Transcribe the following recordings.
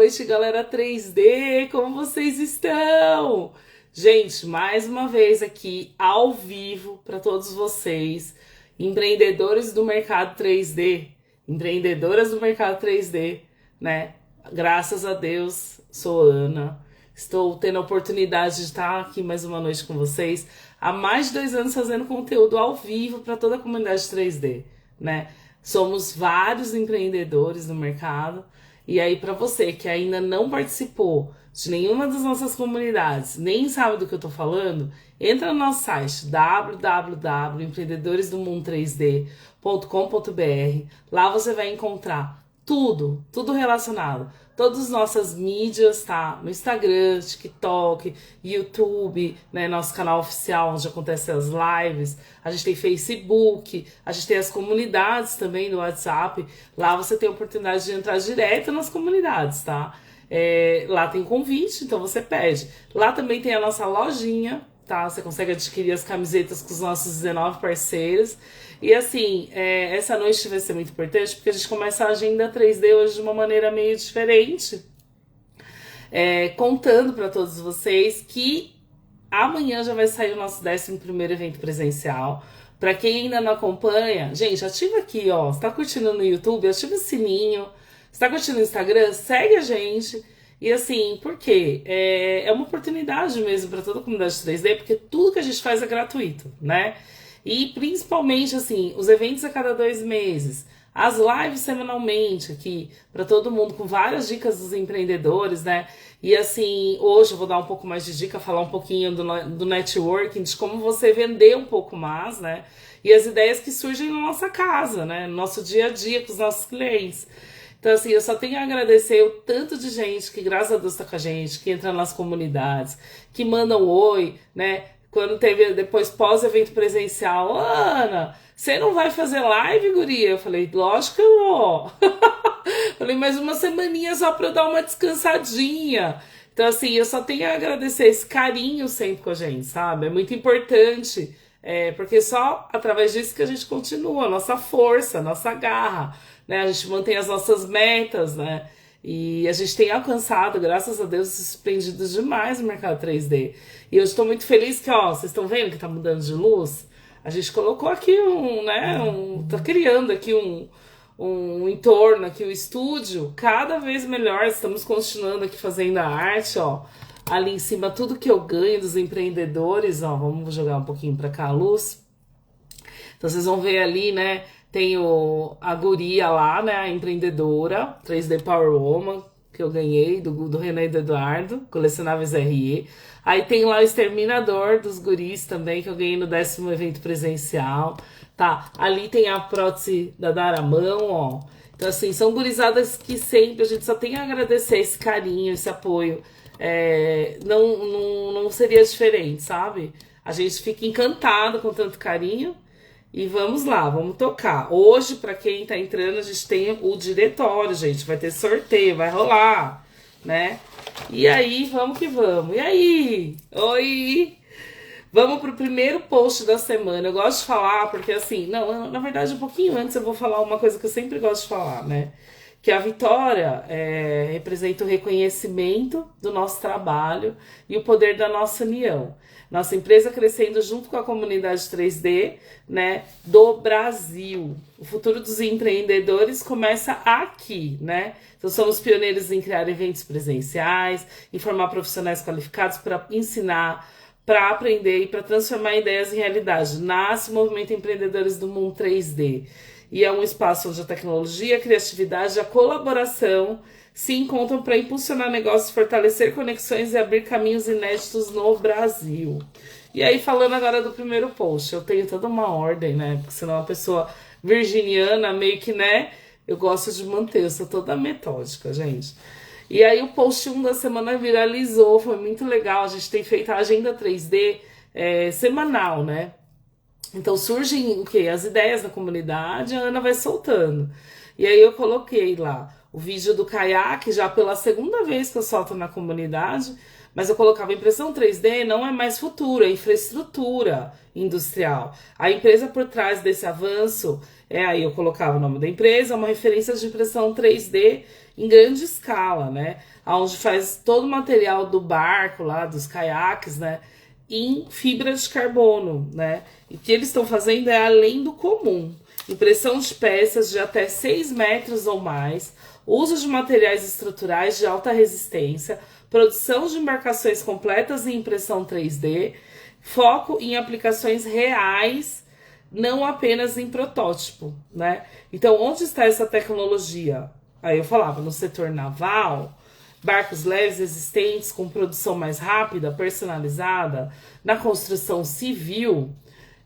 Noite, galera 3D, como vocês estão? Gente, mais uma vez aqui ao vivo para todos vocês, empreendedores do mercado 3D, empreendedoras do mercado 3D, né? Graças a Deus, sou Ana, estou tendo a oportunidade de estar aqui mais uma noite com vocês, há mais de 2 anos fazendo conteúdo ao vivo para toda a comunidade 3D, né? Somos vários empreendedores no mercado. E aí, para você que ainda não participou de nenhuma das nossas comunidades, nem sabe do que eu tô falando, entra no nosso site www.empreendedores-do-mundo3d.com.br. Lá você vai encontrar tudo relacionado. Todas as nossas mídias, tá? No Instagram, TikTok, YouTube, né? Nosso canal oficial onde acontecem as lives. A gente tem Facebook, a gente tem as comunidades também no WhatsApp. Lá você tem a oportunidade de entrar direto nas comunidades, tá? Lá tem convite, então você pede. Lá também tem a nossa lojinha, tá? Você consegue adquirir as camisetas com os nossos 19 parceiros. E assim, essa noite vai ser muito importante porque a gente começa a agenda 3D hoje de uma maneira meio diferente. Contando para todos vocês que amanhã já vai sair o nosso 11º evento presencial. Para quem ainda não acompanha, gente, ativa aqui, ó. Você tá curtindo no YouTube, ativa o sininho. Você tá curtindo no Instagram, segue a gente. E assim, por quê? É uma oportunidade mesmo para toda a comunidade 3D, porque tudo que a gente faz é gratuito, né? E principalmente, assim, os eventos a cada 2 meses, as lives semanalmente aqui, para todo mundo, com várias dicas dos empreendedores, né? E assim, hoje eu vou dar um pouco mais de dica, falar um pouquinho do networking, de como você vender um pouco mais, né? E as ideias que surgem na nossa casa, né? No nosso dia a dia com os nossos clientes. Então, assim, eu só tenho a agradecer o tanto de gente que, graças a Deus, tá com a gente, que entra nas comunidades, que mandam oi, né? Quando teve depois pós-evento presencial, Ana, você não vai fazer live, guria? Eu falei, lógico que eu vou. Falei, mais uma semaninha só pra eu dar uma descansadinha. Então, assim, eu só tenho a agradecer esse carinho sempre com a gente, sabe? É muito importante, porque só através disso que a gente continua, a nossa força, a nossa garra, né? A gente mantém as nossas metas, né? E a gente tem alcançado, graças a Deus, surpreendidos demais no mercado 3D. E eu estou muito feliz que, ó, vocês estão vendo que tá mudando de luz? A gente colocou aqui tá criando aqui um entorno aqui, o estúdio, cada vez melhor. Estamos continuando aqui fazendo a arte, ó. Ali em cima, tudo que eu ganho dos empreendedores, ó. Vamos jogar um pouquinho pra cá a luz. Então vocês vão ver ali, né? Tem a guria lá, né? A empreendedora, 3D Power Woman, que eu ganhei, do Renan e do Eduardo, colecionáveis RE. Aí tem lá o Exterminador dos Guris também, que eu ganhei no 10º evento presencial. Tá, ali tem a prótese da Daramão, ó. Então, assim, são gurizadas que sempre a gente só tem a agradecer esse carinho, esse apoio. Não seria diferente, sabe? A gente fica encantado com tanto carinho. E vamos lá, vamos tocar. Hoje, para quem tá entrando, a gente tem o diretório, gente. Vai ter sorteio, vai rolar, né? E aí, vamos que vamos. E aí? Oi! Vamos pro primeiro post da semana. Eu gosto de falar, porque assim, na verdade, um pouquinho antes eu vou falar uma coisa que eu sempre gosto de falar, né? Que a vitória representa o reconhecimento do nosso trabalho e o poder da nossa união. Nossa empresa crescendo junto com a comunidade 3D, né, do Brasil. O futuro dos empreendedores começa aqui, né? Então somos pioneiros em criar eventos presenciais, em formar profissionais qualificados para ensinar, para aprender e para transformar ideias em realidade. Nasce o Movimento Empreendedores do Mundo 3D. E é um espaço onde a tecnologia, a criatividade e a colaboração se encontram para impulsionar negócios, fortalecer conexões e abrir caminhos inéditos no Brasil. E aí, falando agora do primeiro post, eu tenho toda uma ordem, né? Porque senão uma pessoa virginiana, meio que, né? Eu gosto de manter, eu sou toda metódica, gente. E aí o post 1 da semana viralizou, foi muito legal. A gente tem feito a agenda 3D semanal, né? Então surgem o quê? As ideias da comunidade, a Ana vai soltando. E aí eu coloquei lá o vídeo do caiaque, já pela 2ª vez que eu solto na comunidade, mas eu colocava impressão 3D não é mais futuro, é infraestrutura industrial. A empresa por trás desse avanço, aí eu colocava o nome da empresa, uma referência de impressão 3D em grande escala, né? Onde faz todo o material do barco lá, dos caiaques, né? Em fibra de carbono, né? E o que eles estão fazendo é além do comum. Impressão de peças de até 6 metros ou mais, uso de materiais estruturais de alta resistência, produção de embarcações completas em impressão 3D, foco em aplicações reais, não apenas em protótipo, né? Então, onde está essa tecnologia? Aí eu falava, no setor naval, barcos leves existentes com produção mais rápida, personalizada, na construção civil,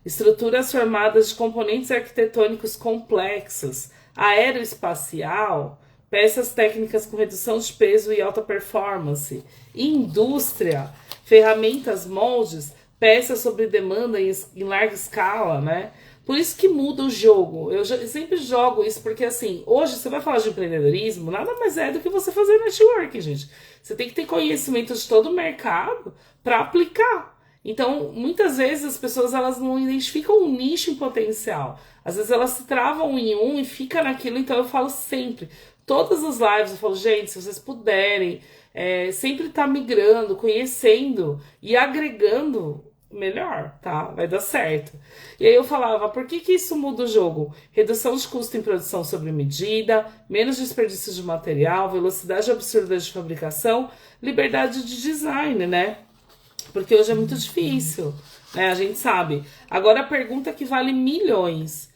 estruturas formadas de componentes arquitetônicos complexos, aeroespacial, peças técnicas com redução de peso e alta performance, indústria, ferramentas, moldes, peças sob demanda em larga escala, né? Por isso que muda o jogo. Eu sempre jogo isso, porque assim, hoje você vai falar de empreendedorismo, nada mais é do que você fazer networking, gente. Você tem que ter conhecimento de todo o mercado para aplicar. Então, muitas vezes as pessoas elas não identificam um nicho em potencial. Às vezes elas se travam em um e fica naquilo. Então eu falo sempre, todas as lives eu falo, gente, se vocês puderem, sempre tá migrando, conhecendo e agregando, melhor, tá? Vai dar certo. E aí eu falava, por que que isso muda o jogo? Redução de custo em produção sobre medida, menos desperdício de material, velocidade absurda de fabricação, liberdade de design, né? Porque hoje é muito difícil, né? A gente sabe. Agora a pergunta que vale milhões.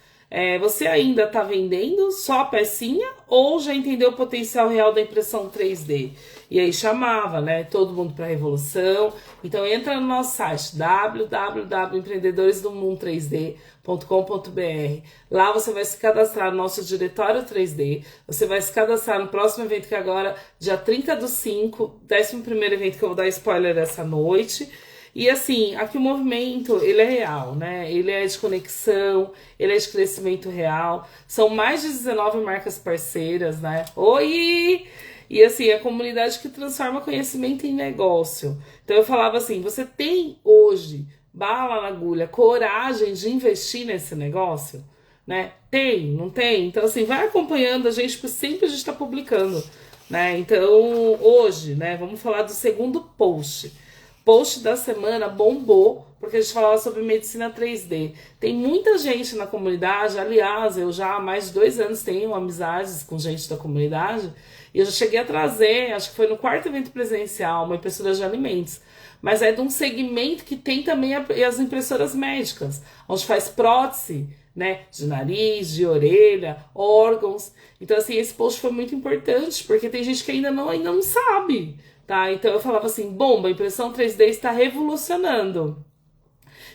Você ainda está vendendo só a pecinha ou já entendeu o potencial real da impressão 3D? E aí chamava, né? Todo mundo para a revolução. Então entra no nosso site www.empreendedoresdomundotreisd.com.br. Lá você vai se cadastrar no nosso diretório 3D. Você vai se cadastrar no próximo evento que é agora, dia 30/5, 11º evento que eu vou dar spoiler essa noite. E assim, aqui o movimento, ele é real, né? Ele é de conexão, ele é de crescimento real. São mais de 19 marcas parceiras, né? Oi! E assim, a comunidade que transforma conhecimento em negócio. Então eu falava assim, você tem hoje, bala na agulha, coragem de investir nesse negócio? Né? Tem, não tem? Então assim, vai acompanhando a gente, porque sempre a gente está publicando, né? Então hoje, né, vamos falar do segundo post. Post da semana bombou, porque a gente falava sobre medicina 3D. Tem muita gente na comunidade, aliás, eu já há mais de 2 anos tenho amizades com gente da comunidade, e eu já cheguei a trazer, acho que foi no 4º evento presencial, uma impressora de alimentos. Mas é de um segmento que tem também as impressoras médicas, onde faz prótese, né, de nariz, de orelha, órgãos. Então, assim, esse post foi muito importante, porque tem gente que ainda não sabe. Tá? Então eu falava assim, bomba, a impressão 3D está revolucionando.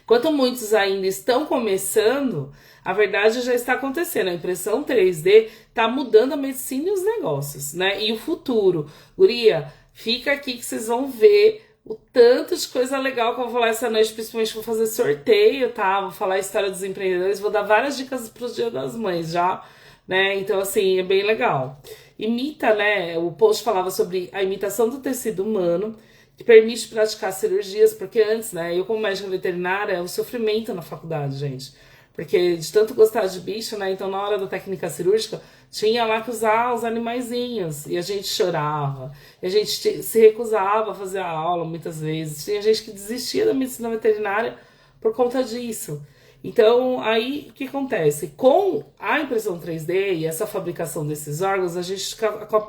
Enquanto muitos ainda estão começando, a verdade já está acontecendo. A impressão 3D está mudando a medicina e os negócios, né? E o futuro. Guria, fica aqui que vocês vão ver o tanto de coisa legal que eu vou falar essa noite, principalmente vou fazer sorteio, tá? Vou falar a história dos empreendedores, vou dar várias dicas para o Dia das Mães já, né? Então, assim, é bem legal. Imita, né? O post falava sobre a imitação do tecido humano, que permite praticar cirurgias, porque antes, né? Eu, como médica veterinária, é um sofrimento na faculdade, gente. Porque de tanto gostar de bicho, né? Então, na hora da técnica cirúrgica, tinha lá que usar os animaizinhos. E a gente chorava. E a gente se recusava a fazer a aula, muitas vezes. Tinha gente que desistia da medicina veterinária por conta disso. Então, aí o que acontece? Com a impressão 3D e essa fabricação desses órgãos, a gente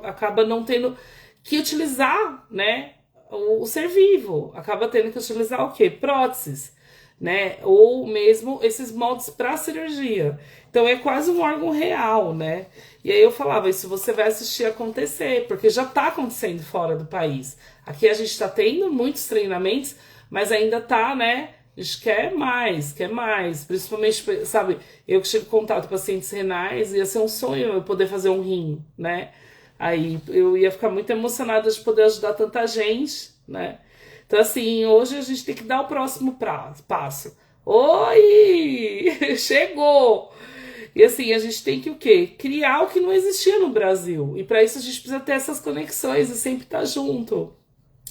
acaba não tendo que utilizar, né, o ser vivo. Acaba tendo que utilizar o quê? Próteses, né? Ou mesmo esses moldes para cirurgia. Então, é quase um órgão real, né? E aí eu falava, isso você vai assistir acontecer, porque já está acontecendo fora do país. Aqui a gente está tendo muitos treinamentos, mas ainda está, né? A gente quer mais, principalmente, sabe, eu que tive contato com pacientes renais, ia ser um sonho eu poder fazer um rim, né? Aí eu ia ficar muito emocionada de poder ajudar tanta gente, né? Então, assim, hoje a gente tem que dar o próximo passo. Oi! Chegou! E assim, a gente tem que o quê? Criar o que não existia no Brasil. E para isso a gente precisa ter essas conexões e sempre estar junto.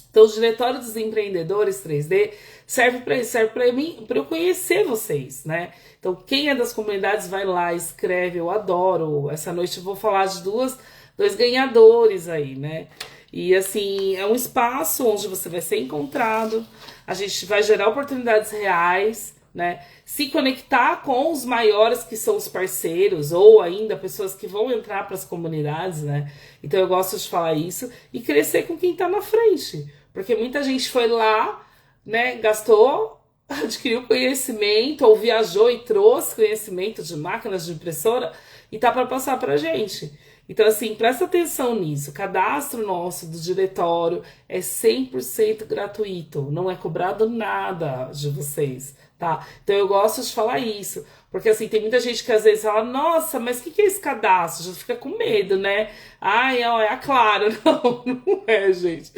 Então, o Diretório dos Empreendedores 3D serve para isso, serve para mim, para eu conhecer vocês, né? Então, quem é das comunidades vai lá, escreve, eu adoro. Essa noite eu vou falar de 2 dois ganhadores aí, né? E assim, é um espaço onde você vai ser encontrado, a gente vai gerar oportunidades reais, né? Se conectar com os maiores que são os parceiros, ou ainda pessoas que vão entrar para as comunidades, né? Então eu gosto de falar isso, e crescer com quem tá na frente. Porque muita gente foi lá, né? Gastou, adquiriu conhecimento, ou viajou e trouxe conhecimento de máquinas de impressora e tá para passar pra gente. Então, assim, presta atenção nisso. O cadastro nosso do diretório é 100% gratuito. Não é cobrado nada de vocês, tá? Então, eu gosto de falar isso. Porque, assim, tem muita gente que às vezes fala, nossa, mas o que é esse cadastro? Já fica com medo, né? Ai, ó, é a Clara. Não, não é, gente.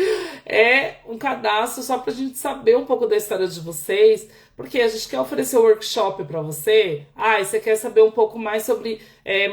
É um cadastro só pra gente saber um pouco da história de vocês. Porque a gente quer oferecer um workshop para você. Ah, e você quer saber um pouco mais sobre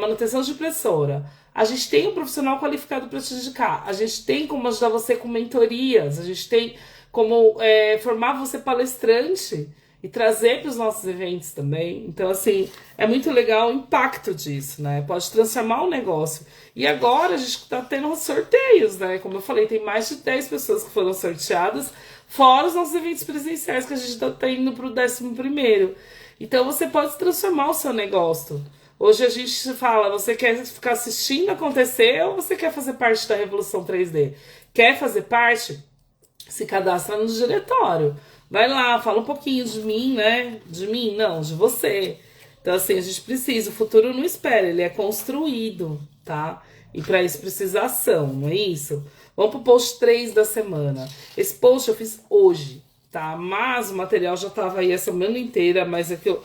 manutenção de impressora. A gente tem um profissional qualificado para te indicar. A gente tem como ajudar você com mentorias. A gente tem como formar você palestrante e trazer para os nossos eventos também. Então, assim, é muito legal o impacto disso, né? Pode transformar o negócio. E agora a gente está tendo sorteios, né? Como eu falei, tem mais de 10 pessoas que foram sorteadas, fora os nossos eventos presenciais, que a gente está indo para o 11º. Então, você pode transformar o seu negócio. Hoje a gente fala, você quer ficar assistindo acontecer ou você quer fazer parte da Revolução 3D? Quer fazer parte? Se cadastra no diretório. Vai lá, fala um pouquinho de mim, né? De mim, não, de você. Então, assim, a gente precisa, o futuro não espera, ele é construído, tá? E para isso precisa ação, não é isso? Vamos pro post 3 da semana. Esse post eu fiz hoje, tá? Mas o material já tava aí a semana inteira, mas é que eu...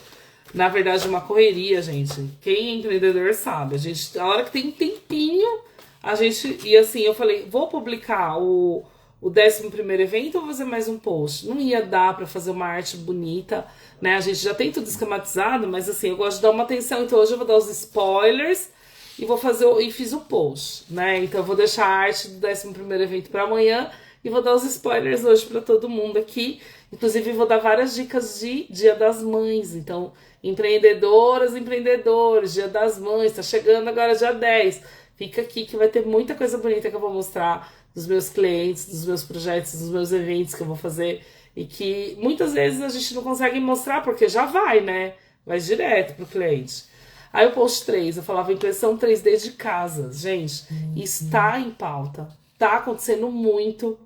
Na verdade, uma correria, gente. Quem é empreendedor sabe. A hora que tem um tempinho, a gente... E assim, eu falei, vou publicar o 11º evento ou vou fazer mais um post? Não ia dar pra fazer uma arte bonita, né? A gente já tem tudo esquematizado, mas assim, eu gosto de dar uma atenção. Então hoje eu vou dar os spoilers e vou fazer e fiz o post, né? Então eu vou deixar a arte do 11º evento pra amanhã e vou dar os spoilers hoje pra todo mundo aqui. Inclusive, vou dar várias dicas de Dia das Mães. Então, empreendedoras, empreendedores, Dia das Mães, tá chegando agora dia 10. Fica aqui que vai ter muita coisa bonita que eu vou mostrar dos meus clientes, dos meus projetos, dos meus eventos que eu vou fazer. E que muitas vezes a gente não consegue mostrar porque já vai, né? Vai direto pro cliente. Aí o post 3, eu falava impressão 3D de casas. Gente, isso tá em pauta. Tá acontecendo muito.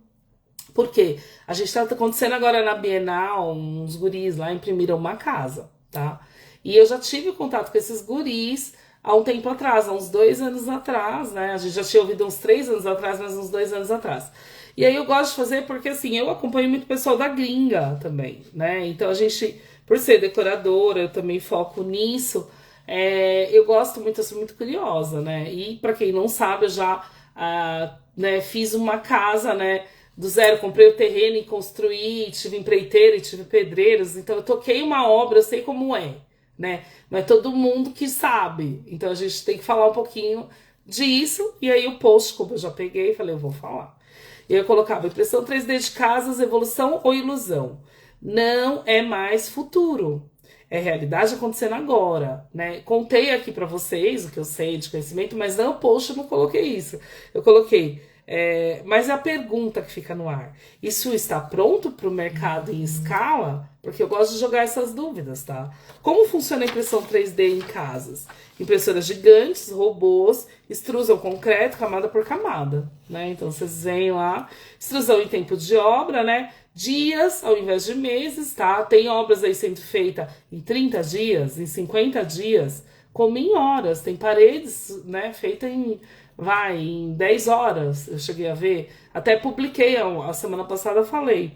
Por quê? A gente tá acontecendo agora na Bienal, uns guris lá imprimiram uma casa, tá? E eu já tive contato com esses guris há um tempo atrás, há uns 2 anos atrás, né? A gente já tinha ouvido uns 3 anos atrás, mas uns 2 anos atrás. E aí eu gosto de fazer porque, assim, eu acompanho muito pessoal da gringa também, né? Então a gente, por ser decoradora, eu também foco nisso. Eu gosto muito, eu sou muito curiosa, né? E pra quem não sabe, eu já né, fiz uma casa, né? Do zero, comprei o terreno e construí, tive empreiteira e tive pedreiros, então eu toquei uma obra, eu sei como é, né? Não é todo mundo que sabe, então a gente tem que falar um pouquinho disso, e aí o post, como eu já peguei, falei, eu vou falar. E eu colocava impressão 3D de casas, evolução ou ilusão. Não é mais futuro, é realidade acontecendo agora, né? Contei aqui pra vocês o que eu sei de conhecimento, mas no post eu não coloquei isso. Eu coloquei... mas é a pergunta que fica no ar. Isso está pronto para o mercado em escala? Porque eu gosto de jogar essas dúvidas, tá? Como funciona a impressão 3D em casas? Impressoras gigantes, robôs, extrusam concreto camada por camada, né? Então vocês veem lá, extrusão em tempo de obra, né? Dias ao invés de meses, tá? Tem obras aí sendo feitas em 30 dias, em 50 dias, como em horas. Tem paredes, né, feitas em 10 horas, eu cheguei a ver. Até publiquei, a semana passada eu falei.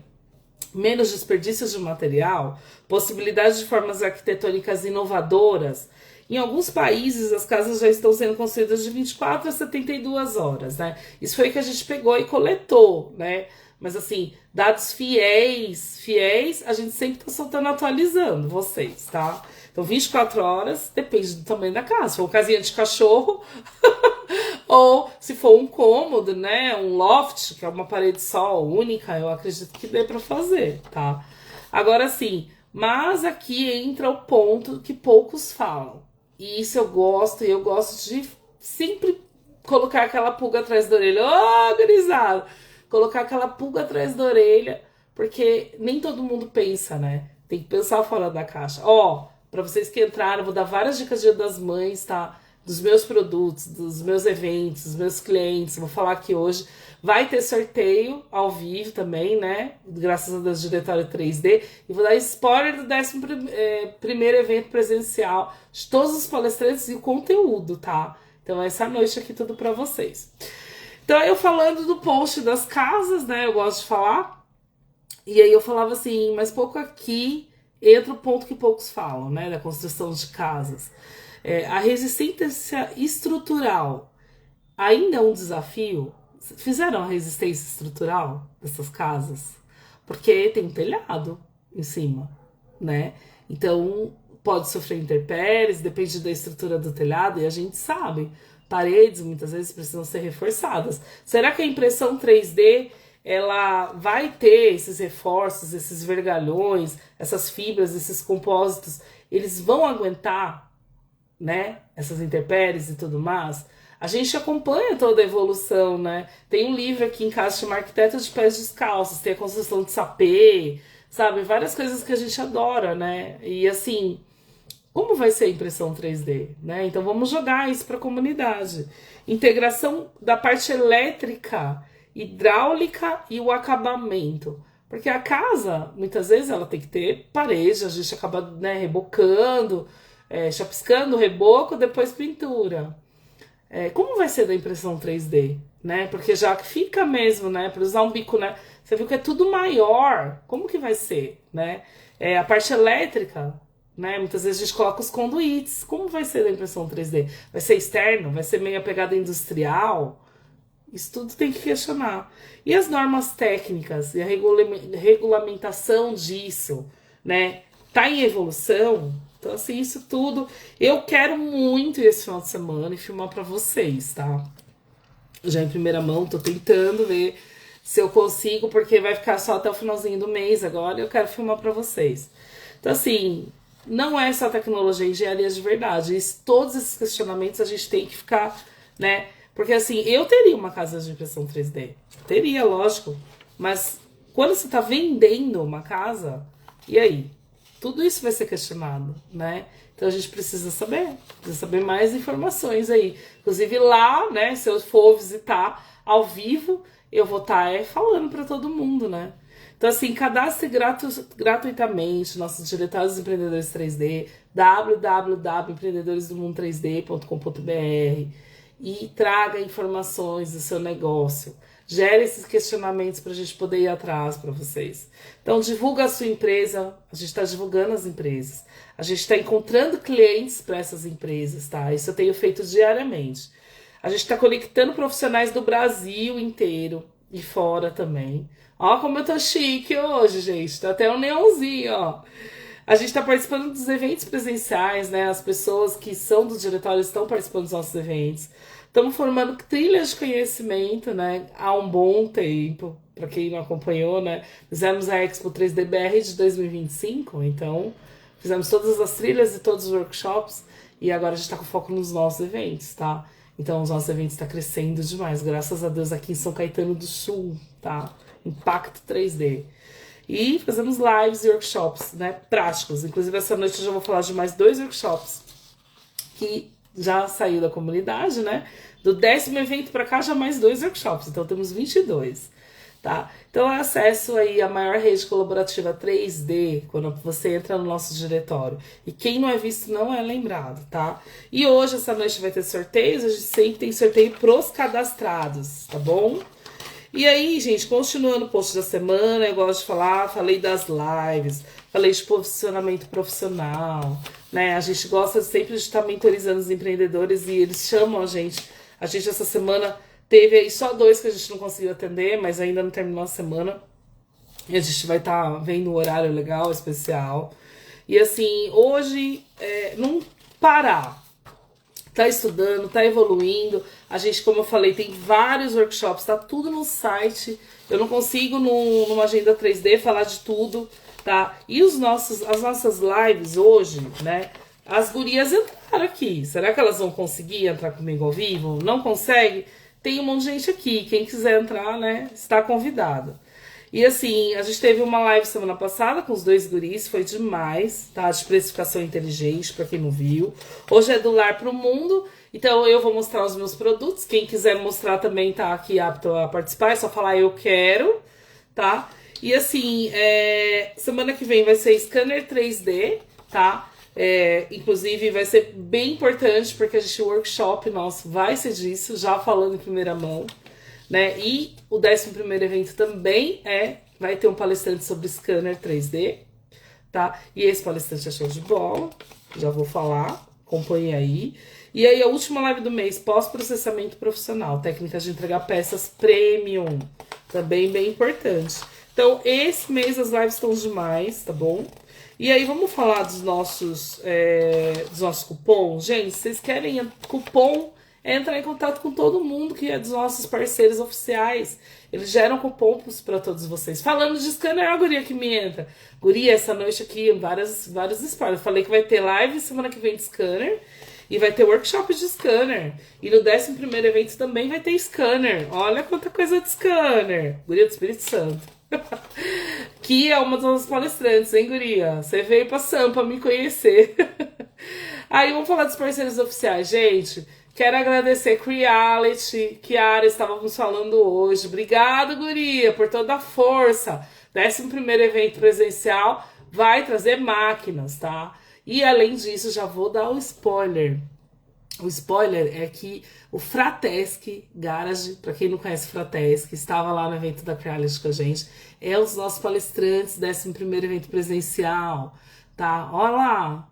Menos desperdícios de material, possibilidade de formas arquitetônicas inovadoras. Em alguns países, as casas já estão sendo construídas de 24 a 72 horas, né? Isso foi o que a gente pegou e coletou, né? Mas assim, dados fiéis, a gente sempre tá soltando, atualizando vocês, tá? Então, 24 horas, depende do tamanho da casa. Se for uma casinha de cachorro, ou se for um cômodo, né? Um loft, que é uma parede só, única, eu acredito que dê pra fazer, tá? Agora sim, mas aqui entra o ponto que poucos falam. E isso eu gosto de sempre colocar aquela pulga atrás da orelha. Ô, gurizada! Colocar aquela pulga atrás da orelha, porque nem todo mundo pensa, né? Tem que pensar fora da caixa. Ó, pra vocês que entraram, eu vou dar várias dicas de Dia das Mães, tá? Dos meus produtos, dos meus eventos, dos meus clientes. Vou falar aqui hoje. Vai ter sorteio ao vivo também, né? Graças a Deus, Diretório 3D. E vou dar spoiler do 11º evento presencial de todos os palestrantes e o conteúdo, tá? Então, essa noite aqui tudo pra vocês. Então, eu falando do post das casas, né? Eu gosto de falar. E aí eu falava assim, mas pouco aqui entra o ponto que poucos falam, né? Da construção de casas. A resistência estrutural ainda é um desafio. Fizeram a resistência estrutural dessas casas? Porque tem um telhado em cima, né? Então pode sofrer intempéries, depende da estrutura do telhado, e a gente sabe, paredes muitas vezes precisam ser reforçadas. Será que a impressão 3D ela vai ter esses reforços, esses vergalhões, essas fibras, esses compósitos, eles vão aguentar, né, essas intempéries e tudo mais? A gente acompanha toda a evolução, né? Tem um livro aqui em casa chamado Arquiteto de Pés Descalços, tem a construção de sapê, sabe? Várias coisas que a gente adora, né? E assim, como vai ser a impressão 3D, né? Então vamos jogar isso para a comunidade. Integração da parte elétrica, hidráulica e o acabamento. Porque a casa, muitas vezes, ela tem que ter parede, a gente acaba, né, rebocando, chapiscando o reboco, depois pintura. Como vai ser da impressão 3D, né? Porque já que fica mesmo, né? Para usar um bico, né? Você viu que é tudo maior. Como que vai ser, né? A parte elétrica, né? Muitas vezes a gente coloca os conduítes. Como vai ser da impressão 3D? Vai ser externo? Vai ser meio a pegada industrial? Isso tudo tem que questionar. E as normas técnicas e a regulamentação disso, né? Tá em evolução? Então, assim, isso tudo. Eu quero muito esse final de semana e filmar pra vocês, tá? Já em primeira mão, tô tentando ver se eu consigo, porque vai ficar só até o finalzinho do mês agora e eu quero filmar pra vocês. Então, assim, não é só tecnologia, engenharia de verdade. Todos esses questionamentos a gente tem que ficar, né? Porque, assim, eu teria uma casa de impressão 3D. Teria, lógico. Mas quando você tá vendendo uma casa, e aí? Tudo isso vai ser questionado, né? Então a gente precisa saber mais informações aí. Inclusive lá, né, se eu for visitar ao vivo, eu vou estar falando para todo mundo, né? Então assim, cadastre gratuitamente nossos diretórios dos empreendedores 3D, www.empreendedoresdomundo3d.com.br, e traga informações do seu negócio. Gere esses questionamentos para a gente poder ir atrás para vocês. Então, divulga a sua empresa. A gente está divulgando as empresas. A gente está encontrando clientes para essas empresas, tá? Isso eu tenho feito diariamente. A gente está conectando profissionais do Brasil inteiro e fora também. Ó, como eu tô chique hoje, gente. Tá até um neonzinho, ó. A gente está participando dos eventos presenciais, né? As pessoas que são do diretório estão participando dos nossos eventos. Estamos formando trilhas de conhecimento, né? Há um bom tempo, para quem não acompanhou, né? Fizemos a Expo 3DBR de 2025, então fizemos todas as trilhas e todos os workshops e agora a gente está com foco nos nossos eventos, tá? Então os nossos eventos estão crescendo demais, graças a Deus aqui em São Caetano do Sul, tá? Impacto 3D. E fazemos lives e workshops, né? Práticos. Inclusive essa noite eu já vou falar de mais 2 workshops que já saiu da comunidade, né? Do 10º evento para cá, já mais 2 workshops. Então, temos 22, tá? Então, eu acesso aí a maior rede colaborativa 3D quando você entra no nosso diretório. E quem não é visto não é lembrado, tá? E hoje, essa noite, vai ter sorteios. A gente sempre tem sorteio pros cadastrados, tá bom? E aí, gente, continuando o post da semana, eu gosto de falar, falei das lives, falei de posicionamento profissional, né? A gente gosta sempre de estar mentorizando os empreendedores e eles chamam a gente. A gente essa semana teve aí só 2 que a gente não conseguiu atender, mas ainda não terminou a semana. E a gente vai estar vendo um horário legal, especial. E assim, hoje, não parar. Tá estudando, tá evoluindo. A gente, como eu falei, tem vários workshops, tá tudo no site. Eu não consigo, numa agenda 3D, falar de tudo, tá? E as nossas lives hoje, né? As gurias entraram aqui. Será que elas vão conseguir entrar comigo ao vivo? Não consegue? Tem um monte de gente aqui. Quem quiser entrar, né, está convidado. E assim, a gente teve uma live semana passada com os dois guris, foi demais, tá? De precificação inteligente, pra quem não viu. Hoje é do lar pro mundo, então eu vou mostrar os meus produtos. Quem quiser mostrar também tá aqui apto a participar, é só falar eu quero, tá? E assim, semana que vem vai ser scanner 3D, tá? Inclusive vai ser bem importante, porque a gente, o workshop nosso vai ser disso, já falando em primeira mão. Né? E o 11º evento também vai ter um palestrante sobre scanner 3D, tá? E esse palestrante é show de bola, já vou falar, acompanhe aí. E aí a última live do mês, pós-processamento profissional, técnicas de entregar peças premium, também bem importante. Então esse mês as lives estão demais, tá bom? E aí vamos falar dos nossos cupons. Gente, vocês querem cupom? Entrar em contato com todo mundo que é dos nossos parceiros oficiais. Eles geram cupons para todos vocês. Falando de scanner, a guria que me entra. Guria, essa noite aqui, vários spoilers. Eu falei que vai ter live semana que vem de scanner. E vai ter workshop de scanner. E no 11º evento também vai ter scanner. Olha quanta coisa de scanner. Guria do Espírito Santo. Que é uma das nossas palestrantes, hein, guria? Você veio pra Sampa me conhecer. Aí, vamos falar dos parceiros oficiais, gente. Quero agradecer Creality, Kiara, estávamos falando hoje. Obrigada, guria, por toda a força. 11º evento presencial vai trazer máquinas, tá? E além disso, já vou dar o spoiler. O spoiler é que o Fratesc Garage, para quem não conhece Fratesc, estava lá no evento da Creality com a gente, é um dos nossos palestrantes, 11º evento presencial, tá? Olha lá.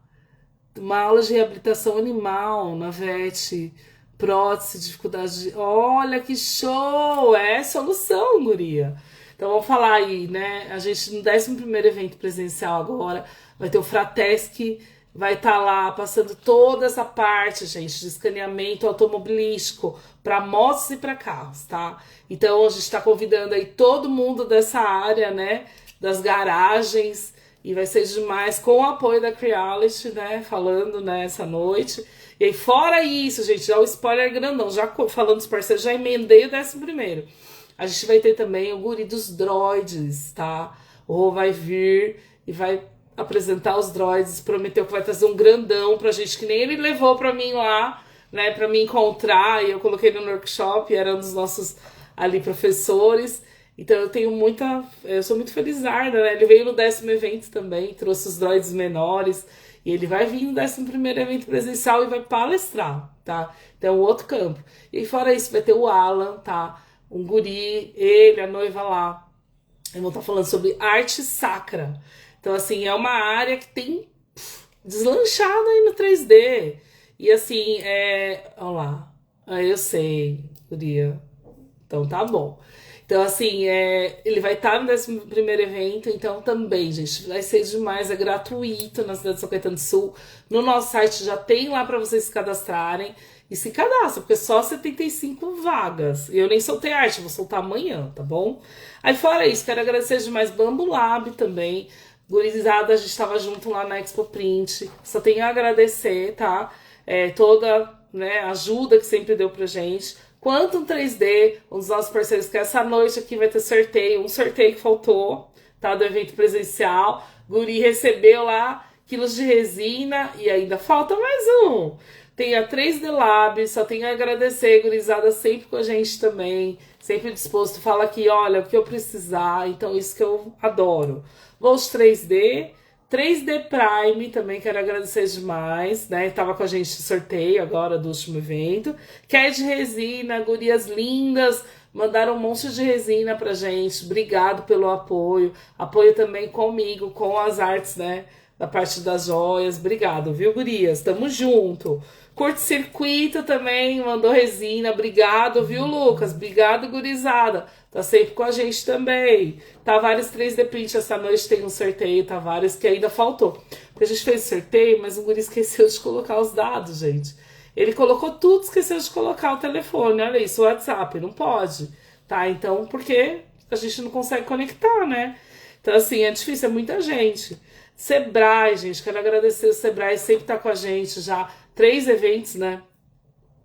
Uma aula de reabilitação animal na VET, prótese, dificuldade de... Olha que show! É solução, guria! Então vamos falar aí, né? A gente no 11º evento presencial agora vai ter o Fratesc, vai estar lá passando toda essa parte, gente, de escaneamento automobilístico para motos e para carros, tá? Então a gente está convidando aí todo mundo dessa área, né? Das garagens. E vai ser demais, com o apoio da Creality, né, falando nessa noite. E aí, fora isso, gente, já o spoiler grandão, já falando dos parceiros, já emendei o 11º. A gente vai ter também o guri dos droids, tá? O Rô vai vir e vai apresentar os droids, prometeu que vai trazer um grandão pra gente, que nem ele levou pra mim lá, né, pra me encontrar, e eu coloquei no workshop, era um dos nossos ali professores. Então eu sou muito felizarda, né? Ele veio no 10º evento também, trouxe os droids menores, e ele vai vir no 11º evento presencial e vai palestrar, tá? Então, outro campo. E fora isso, vai ter o Alan, tá? Um guri, ele, a noiva lá. Eu vou estar falando sobre arte sacra. Então, assim, é uma área que tem deslanchado aí no 3D. E assim, olha lá. Eu sei, guria. Então, tá bom. Então, assim, ele vai estar no 11º evento, então também, gente, vai ser demais, é gratuito na cidade de São Caetano do Sul. No nosso site já tem lá para vocês se cadastrarem. E se cadastra, porque só 75 vagas. E eu nem soltei arte, vou soltar amanhã, tá bom? Aí fora isso, quero agradecer demais Bambu Lab também. Gurizada, a gente estava junto lá na Expo Print. Só tenho a agradecer, tá? Toda, né, ajuda que sempre deu pra gente. Quantum 3D, um dos nossos parceiros, que essa noite aqui vai ter sorteio, um sorteio que faltou, tá, do evento presencial. Guri recebeu lá quilos de resina e ainda falta mais um. Tem a 3D Lab, só tenho a agradecer, gurizada, sempre com a gente também, sempre disposto, fala aqui, olha, o que eu precisar, então isso que eu adoro. Voos 3D, 3D Prime, também quero agradecer demais, né? Tava com a gente no sorteio agora do último evento. CAD Resina, gurias lindas, mandaram um monte de resina pra gente. Obrigado pelo apoio. Apoio também comigo, com as artes, né? Da parte das joias. Obrigado, viu, gurias? Tamo junto. Curto-circuito também mandou resina. Obrigado, viu, Lucas? Obrigado, gurizada. Tá sempre com a gente também. Tavares 3D Print, essa noite tem um sorteio, Tavares, que ainda faltou. Porque a gente fez o sorteio, mas o guri esqueceu de colocar os dados, gente. Ele colocou tudo, esqueceu de colocar o telefone. Olha isso, o WhatsApp, não pode. Tá, então, porque a gente não consegue conectar, né? Então, assim, é difícil, é muita gente. Sebrae, gente, quero agradecer o Sebrae, sempre tá com a gente já. 3 eventos, né?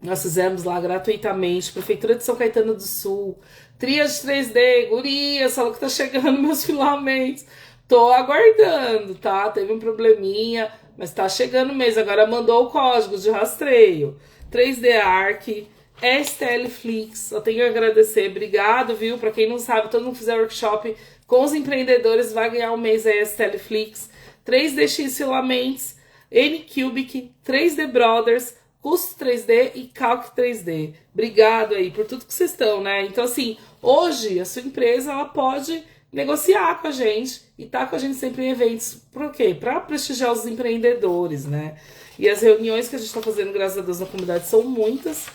Nós fizemos lá gratuitamente, Prefeitura de São Caetano do Sul, Tríade 3D, gurias, falou que tá chegando meus filamentos. Tô aguardando, tá? Teve um probleminha, mas tá chegando mesmo. Agora mandou o código de rastreio. 3D Arc, STL Flix, eu tenho que agradecer. Obrigado, viu? Pra quem não sabe, todo mundo fizer workshop com os empreendedores vai ganhar um mês aí STL Flix. 3DX Filamentos, N-Cubic, 3D Brothers, Custo 3D e Calc 3D. Obrigado aí por tudo que vocês estão, né? Então, assim, hoje a sua empresa ela pode negociar com a gente e tá com a gente sempre em eventos. Por quê? Para prestigiar os empreendedores, né? E as reuniões que a gente tá fazendo, graças a Deus, na comunidade são muitas.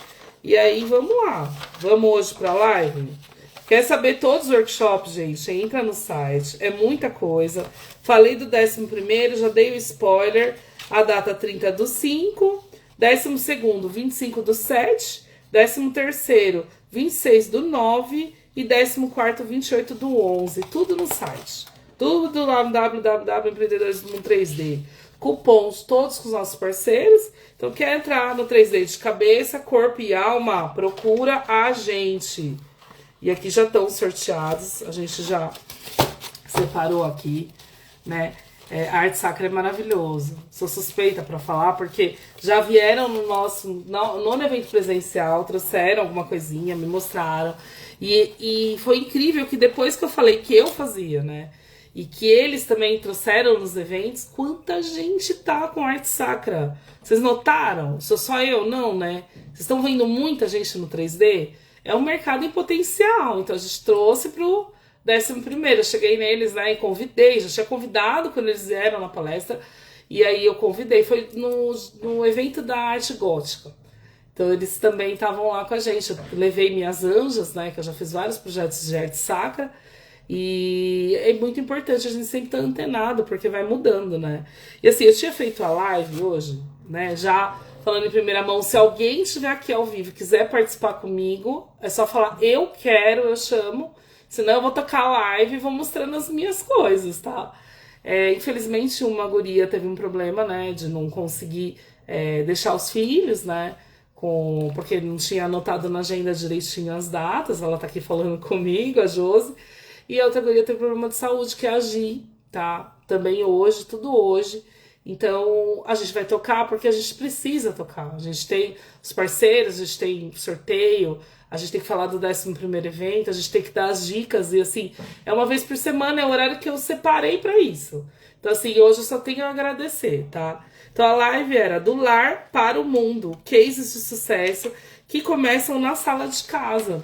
E aí, vamos lá. Vamos hoje pra live? Quer saber todos os workshops, gente? Entra no site. É muita coisa. Falei do 11º, já dei o spoiler. A data 30/5. 12º, 25/7, 13º, 26/9 e 14º, 28/11. Tudo no site. Tudo lá no www.empreendedores do Mundo 3D. Cupons todos com os nossos parceiros. Então, quer entrar no 3D de cabeça, corpo e alma? Procura a gente. E aqui já estão sorteados. A gente já separou aqui, né? A Arte Sacra é maravilhoso. Sou suspeita para falar, porque já vieram no nono evento presencial, trouxeram alguma coisinha, me mostraram. E foi incrível que depois que eu falei que eu fazia, né? E que eles também trouxeram nos eventos, quanta gente tá com Arte Sacra. Vocês notaram? Sou só eu? Não, né? Vocês estão vendo muita gente no 3D? É um mercado em potencial. Então a gente trouxe pro 11º, eu cheguei neles, né, e convidei, já tinha convidado quando eles vieram na palestra, e aí eu convidei, foi no evento da arte gótica. Então eles também estavam lá com a gente, eu levei minhas anjas, né, que eu já fiz vários projetos de arte sacra, e é muito importante a gente sempre estar antenado, porque vai mudando, né. E assim, eu tinha feito a live hoje, né, já falando em primeira mão, se alguém estiver aqui ao vivo e quiser participar comigo, é só falar, eu quero, eu chamo. Senão eu vou tocar a live e vou mostrando as minhas coisas, tá? Infelizmente, uma guria teve um problema, né? De não conseguir deixar os filhos, né? Porque não tinha anotado na agenda direitinho as datas. Ela tá aqui falando comigo, a Josi. E a outra guria teve problema de saúde, que é a Gi, tá? Também hoje, tudo hoje. Então, a gente vai tocar porque a gente precisa tocar. A gente tem os parceiros, a gente tem sorteio, a gente tem que falar do 11º evento, a gente tem que dar as dicas, e assim, é uma vez por semana, é o horário que eu separei para isso. Então, assim, hoje eu só tenho a agradecer, tá? Então, a live era do lar para o mundo, cases de sucesso que começam na sala de casa.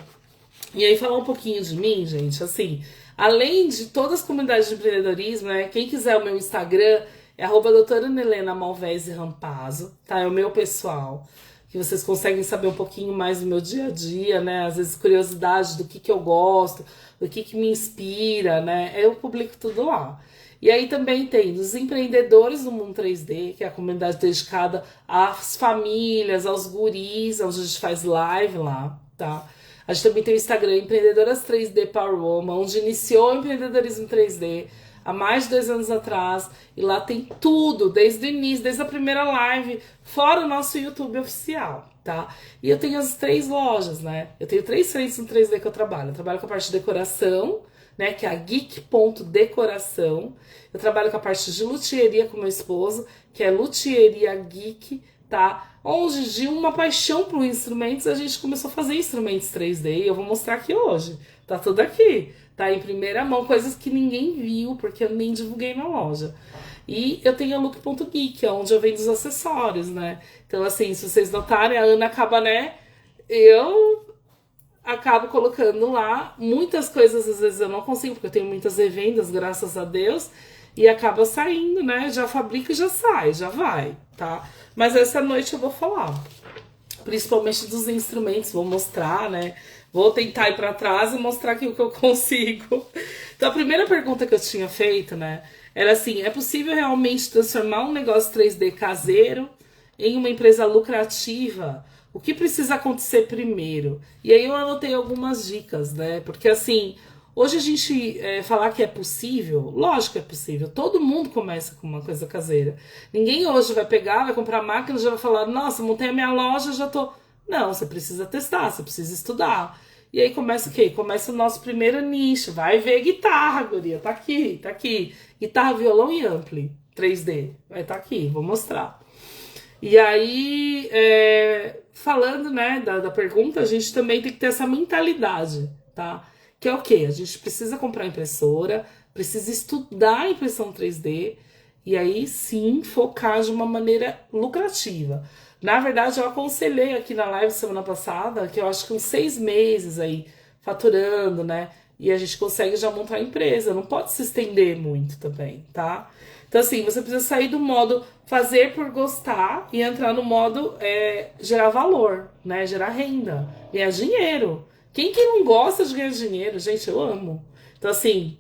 E aí, falar um pouquinho de mim, gente, assim, além de todas as comunidades de empreendedorismo, né? Quem quiser o meu Instagram é @doutora Helena Malvese Rampazzo, tá? É o meu pessoal. Que vocês conseguem saber um pouquinho mais do meu dia a dia, né? Às vezes curiosidade do que eu gosto, do que me inspira, né? Eu publico tudo lá. E aí também tem os empreendedores do Mundo 3D, que é a comunidade dedicada às famílias, aos guris, onde a gente faz live lá, tá? A gente também tem o Instagram Empreendedoras 3D Power Woman, onde iniciou o empreendedorismo 3D há mais de 2 anos atrás, e lá tem tudo, desde o início, desde a primeira live, fora o nosso YouTube oficial, tá? E eu tenho as 3 lojas, né? Eu tenho 3 frentes no 3D que eu trabalho. Eu trabalho com a parte de decoração, né? Que é a geek.decoração. Eu trabalho com a parte de luthieria com meu esposo, que é Luthieria Geek, tá? Onde de uma paixão por instrumentos, a gente começou a fazer instrumentos 3D, e eu vou mostrar aqui hoje. Tá tudo aqui. Tá em primeira mão, coisas que ninguém viu, porque eu nem divulguei na loja. E eu tenho a look.geek, onde eu vendo os acessórios, né? Então, assim, se vocês notarem, a Ana acaba, né? Eu acabo colocando lá muitas coisas, às vezes eu não consigo, porque eu tenho muitas revendas, graças a Deus, e acaba saindo, né? Já fabrica e já sai, já vai, tá? Mas essa noite eu vou falar, principalmente dos instrumentos, vou mostrar, né? Vou tentar ir para trás e mostrar aqui o que eu consigo. Então, a primeira pergunta que eu tinha feito, né, era assim, é possível realmente transformar um negócio 3D caseiro em uma empresa lucrativa? O que precisa acontecer primeiro? E aí eu anotei algumas dicas, né, porque assim, Hoje a gente falar que é possível, lógico que é possível. Todo mundo começa com uma coisa caseira. Ninguém hoje vai pegar, vai comprar máquina e já vai falar, nossa, montei a minha loja, já tô... Não, você precisa testar, você precisa estudar. E aí começa o quê? Começa o nosso primeiro nicho. Vai ver guitarra, guria. Tá aqui, tá aqui. Guitarra, violão e ampli 3D. Vai estar aqui, vou mostrar. E aí, falando, né, da pergunta, a gente também tem que ter essa mentalidade, tá? Que é o quê? A gente precisa comprar impressora, precisa estudar a impressão 3D e aí sim focar de uma maneira lucrativa. Na verdade, eu aconselhei aqui na live semana passada que eu acho que uns 6 meses aí faturando, né? E a gente consegue já montar a empresa. Não pode se estender muito também, tá? Então, assim, você precisa sair do modo fazer por gostar e entrar no modo gerar valor, né? Gerar renda, ganhar dinheiro. Quem que não gosta de ganhar dinheiro? Gente, eu amo. Então, assim,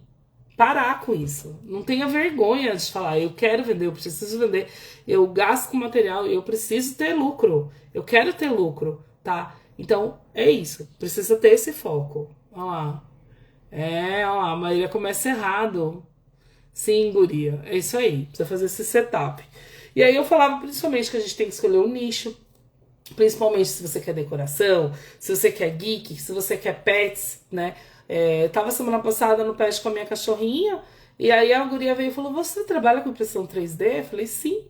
parar com isso. Não tenha vergonha de falar, eu quero vender, eu preciso vender, eu gasto com material, eu preciso ter lucro. Eu quero ter lucro, tá? Então, é isso. Precisa ter esse foco. Olha lá. Olha lá, a Maíra começa errado. Sim, guria. É isso aí. Precisa fazer esse setup. E aí eu falava principalmente que a gente tem que escolher um nicho. Principalmente se você quer decoração, se você quer geek, se você quer pets, né? Tava semana passada no pet com a minha cachorrinha, e aí a guria veio e falou, você trabalha com impressão 3D? Eu falei, sim.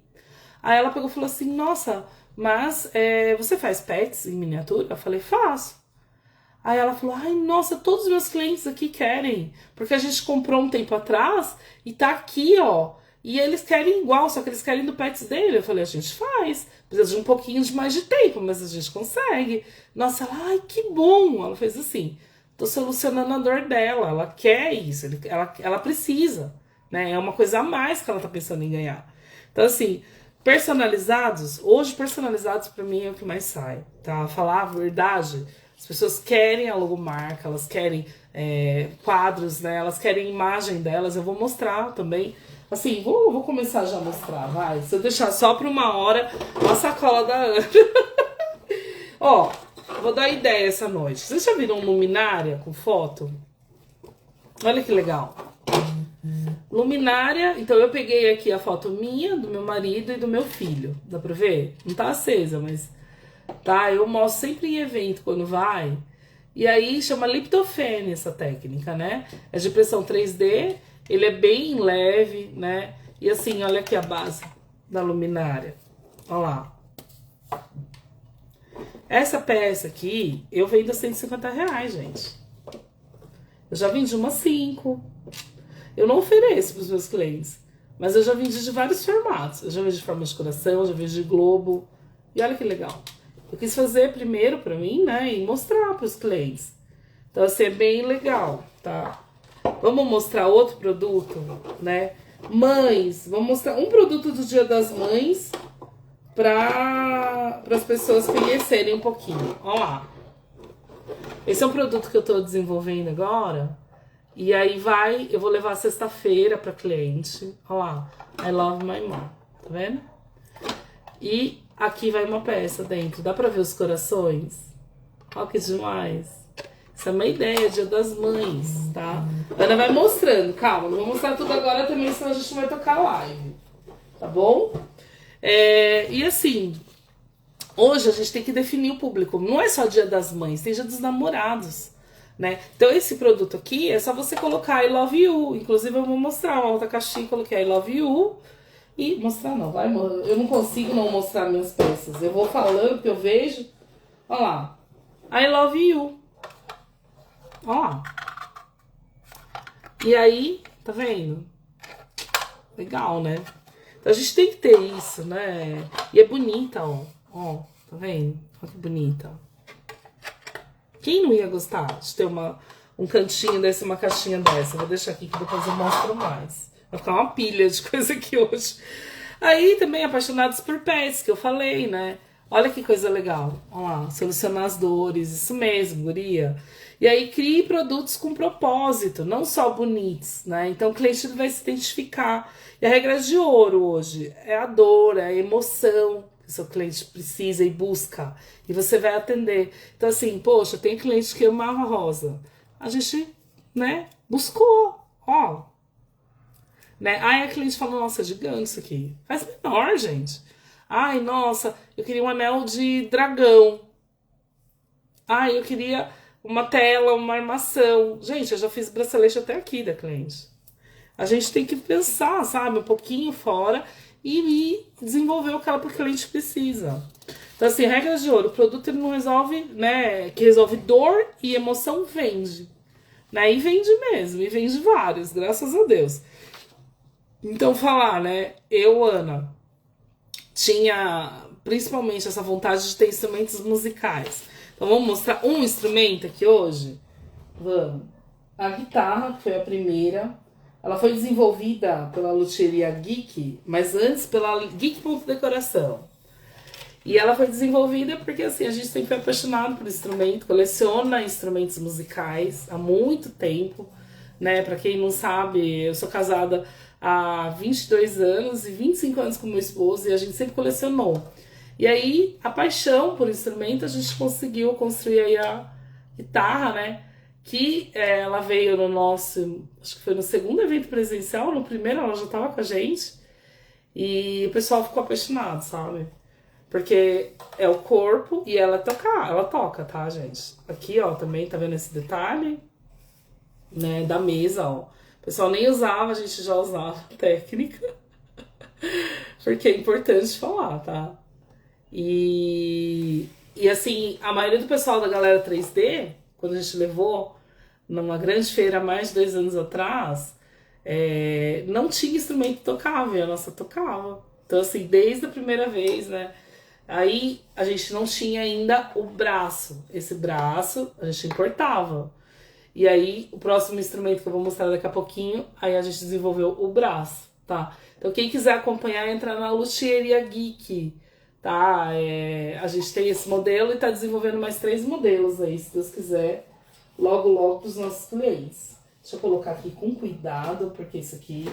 Aí ela pegou e falou assim, nossa, mas você faz pets em miniatura? Eu falei, faço. Aí ela falou, ai, nossa, todos os meus clientes aqui querem, porque a gente comprou um tempo atrás e tá aqui, ó. E eles querem igual, só que eles querem do pets dele. Eu falei, a gente faz. Precisa de um pouquinho de mais de tempo, mas a gente consegue. Nossa, ela, ai, que bom. Ela fez assim, tô solucionando a dor dela. Ela quer isso, ela precisa, né? É uma coisa a mais que ela tá pensando em ganhar. Então, assim, personalizados, hoje personalizados pra mim é o que mais sai, tá? Falar a verdade, as pessoas querem a logomarca, elas querem quadros, né? Elas querem imagem delas. Eu vou mostrar também. Assim, vou começar já a mostrar, vai. Se eu deixar só por uma hora, a sacola da Ana. Ó, vou dar ideia essa noite. Vocês já viram luminária com foto? Olha que legal. Luminária, então eu peguei aqui a foto minha, do meu marido e do meu filho. Dá pra ver? Não tá acesa, mas... Tá, eu mostro sempre em evento quando vai. E aí chama liptofene essa técnica, né? É de impressão 3D, ele é bem leve, né? E assim, olha aqui a base da luminária. Olha lá. Essa peça aqui, eu vendo a R$150, gente. Eu já vendi umas 5. Eu não ofereço para os meus clientes, mas eu já vendi de vários formatos. Eu já vendi de forma de coração, já vendi de globo. E olha que legal. Eu quis fazer primeiro pra mim, né, e mostrar pros clientes. Então, assim, é bem legal, tá? Vamos mostrar outro produto, né? Mães, vamos mostrar um produto do Dia das Mães para as pessoas conhecerem um pouquinho. Ó lá. Esse é um produto que eu tô desenvolvendo agora. E aí eu vou levar sexta-feira pra cliente. Ó lá. I love my mom. Tá vendo? E aqui vai uma peça dentro. Dá pra ver os corações? Olha que demais. Isso é uma ideia, Dia das Mães, tá? A Ana vai mostrando. Calma, não vou mostrar tudo agora também, senão a gente vai tocar live. Tá bom? E assim, hoje a gente tem que definir o público. Não é só Dia das Mães, tem Dia dos Namorados, né? Então esse produto aqui é só você colocar I love you. Inclusive eu vou mostrar uma outra caixinha, coloquei I love you. E mostrar não, vai, eu não consigo não mostrar minhas peças. Eu vou falando que eu vejo. Olha lá. I love you. Olha lá. E aí, tá vendo? Legal, né? Então a gente tem que ter isso, né? E é bonita, ó. Ó, tá vendo? Olha que bonita. Quem não ia gostar de ter um cantinho desse, uma caixinha dessa? Vou deixar aqui que depois eu mostro mais. Vai ficar uma pilha de coisa aqui hoje. Aí também apaixonados por pets, que eu falei, né? Olha que coisa legal. Olha lá, solucionar as dores, isso mesmo, guria. E aí crie produtos com propósito, não só bonitos, né? Então o cliente vai se identificar. E a regra de ouro hoje é a dor, é a emoção que o seu cliente precisa e busca. E você vai atender. Então assim, poxa, tem cliente que ama a rosa. A gente, né? Buscou, ó. Né? Aí a cliente falou, nossa, é gigante isso aqui. Faz menor, gente. Ai, nossa, eu queria um anel de dragão. Ai, eu queria uma tela, uma armação. Gente, eu já fiz bracelete até aqui da cliente. A gente tem que pensar, sabe, um pouquinho fora e desenvolver o que ela, porque a cliente precisa. Então, assim, regra de ouro, o produto ele não resolve, né, que resolve dor e emoção, vende. Né, e vende mesmo, e vende vários, graças a Deus. Então, falar, né, eu, Ana, tinha principalmente essa vontade de ter instrumentos musicais. Então, vamos mostrar um instrumento aqui hoje? Vamos. A guitarra, que foi a primeira. Ela foi desenvolvida pela Luthieria Geek, mas antes pela Geek.decoração. E ela foi desenvolvida porque assim, a gente sempre foi apaixonado por instrumento, coleciona instrumentos musicais há muito tempo, né? Pra quem não sabe, eu sou casada há 22 anos e 25 anos com meu esposo e a gente sempre colecionou. E aí, a paixão por instrumento, a gente conseguiu construir aí a guitarra, né? Que ela veio no nosso, acho que foi no segundo evento presencial, no primeiro ela já estava com a gente e o pessoal ficou apaixonado, sabe? Porque é o corpo e ela toca, tá, gente? Aqui, ó, também tá vendo esse detalhe, né, da mesa, ó. O pessoal nem usava, a gente já usava a técnica, porque é importante falar, tá? E assim, a maioria do pessoal da galera 3D, quando a gente levou numa grande feira há mais de 2 anos atrás, não tinha instrumento tocável, a nossa tocava. Então, assim, desde a primeira vez, né? Aí a gente não tinha ainda o braço. Esse braço a gente importava. E aí, o próximo instrumento que eu vou mostrar daqui a pouquinho, aí a gente desenvolveu o braço, tá? Então, quem quiser acompanhar, entra na Luthieria Geek, tá? A gente tem esse modelo e tá desenvolvendo mais 3 modelos aí, se Deus quiser, logo, logo pros nossos clientes. Deixa eu colocar aqui com cuidado, porque isso aqui,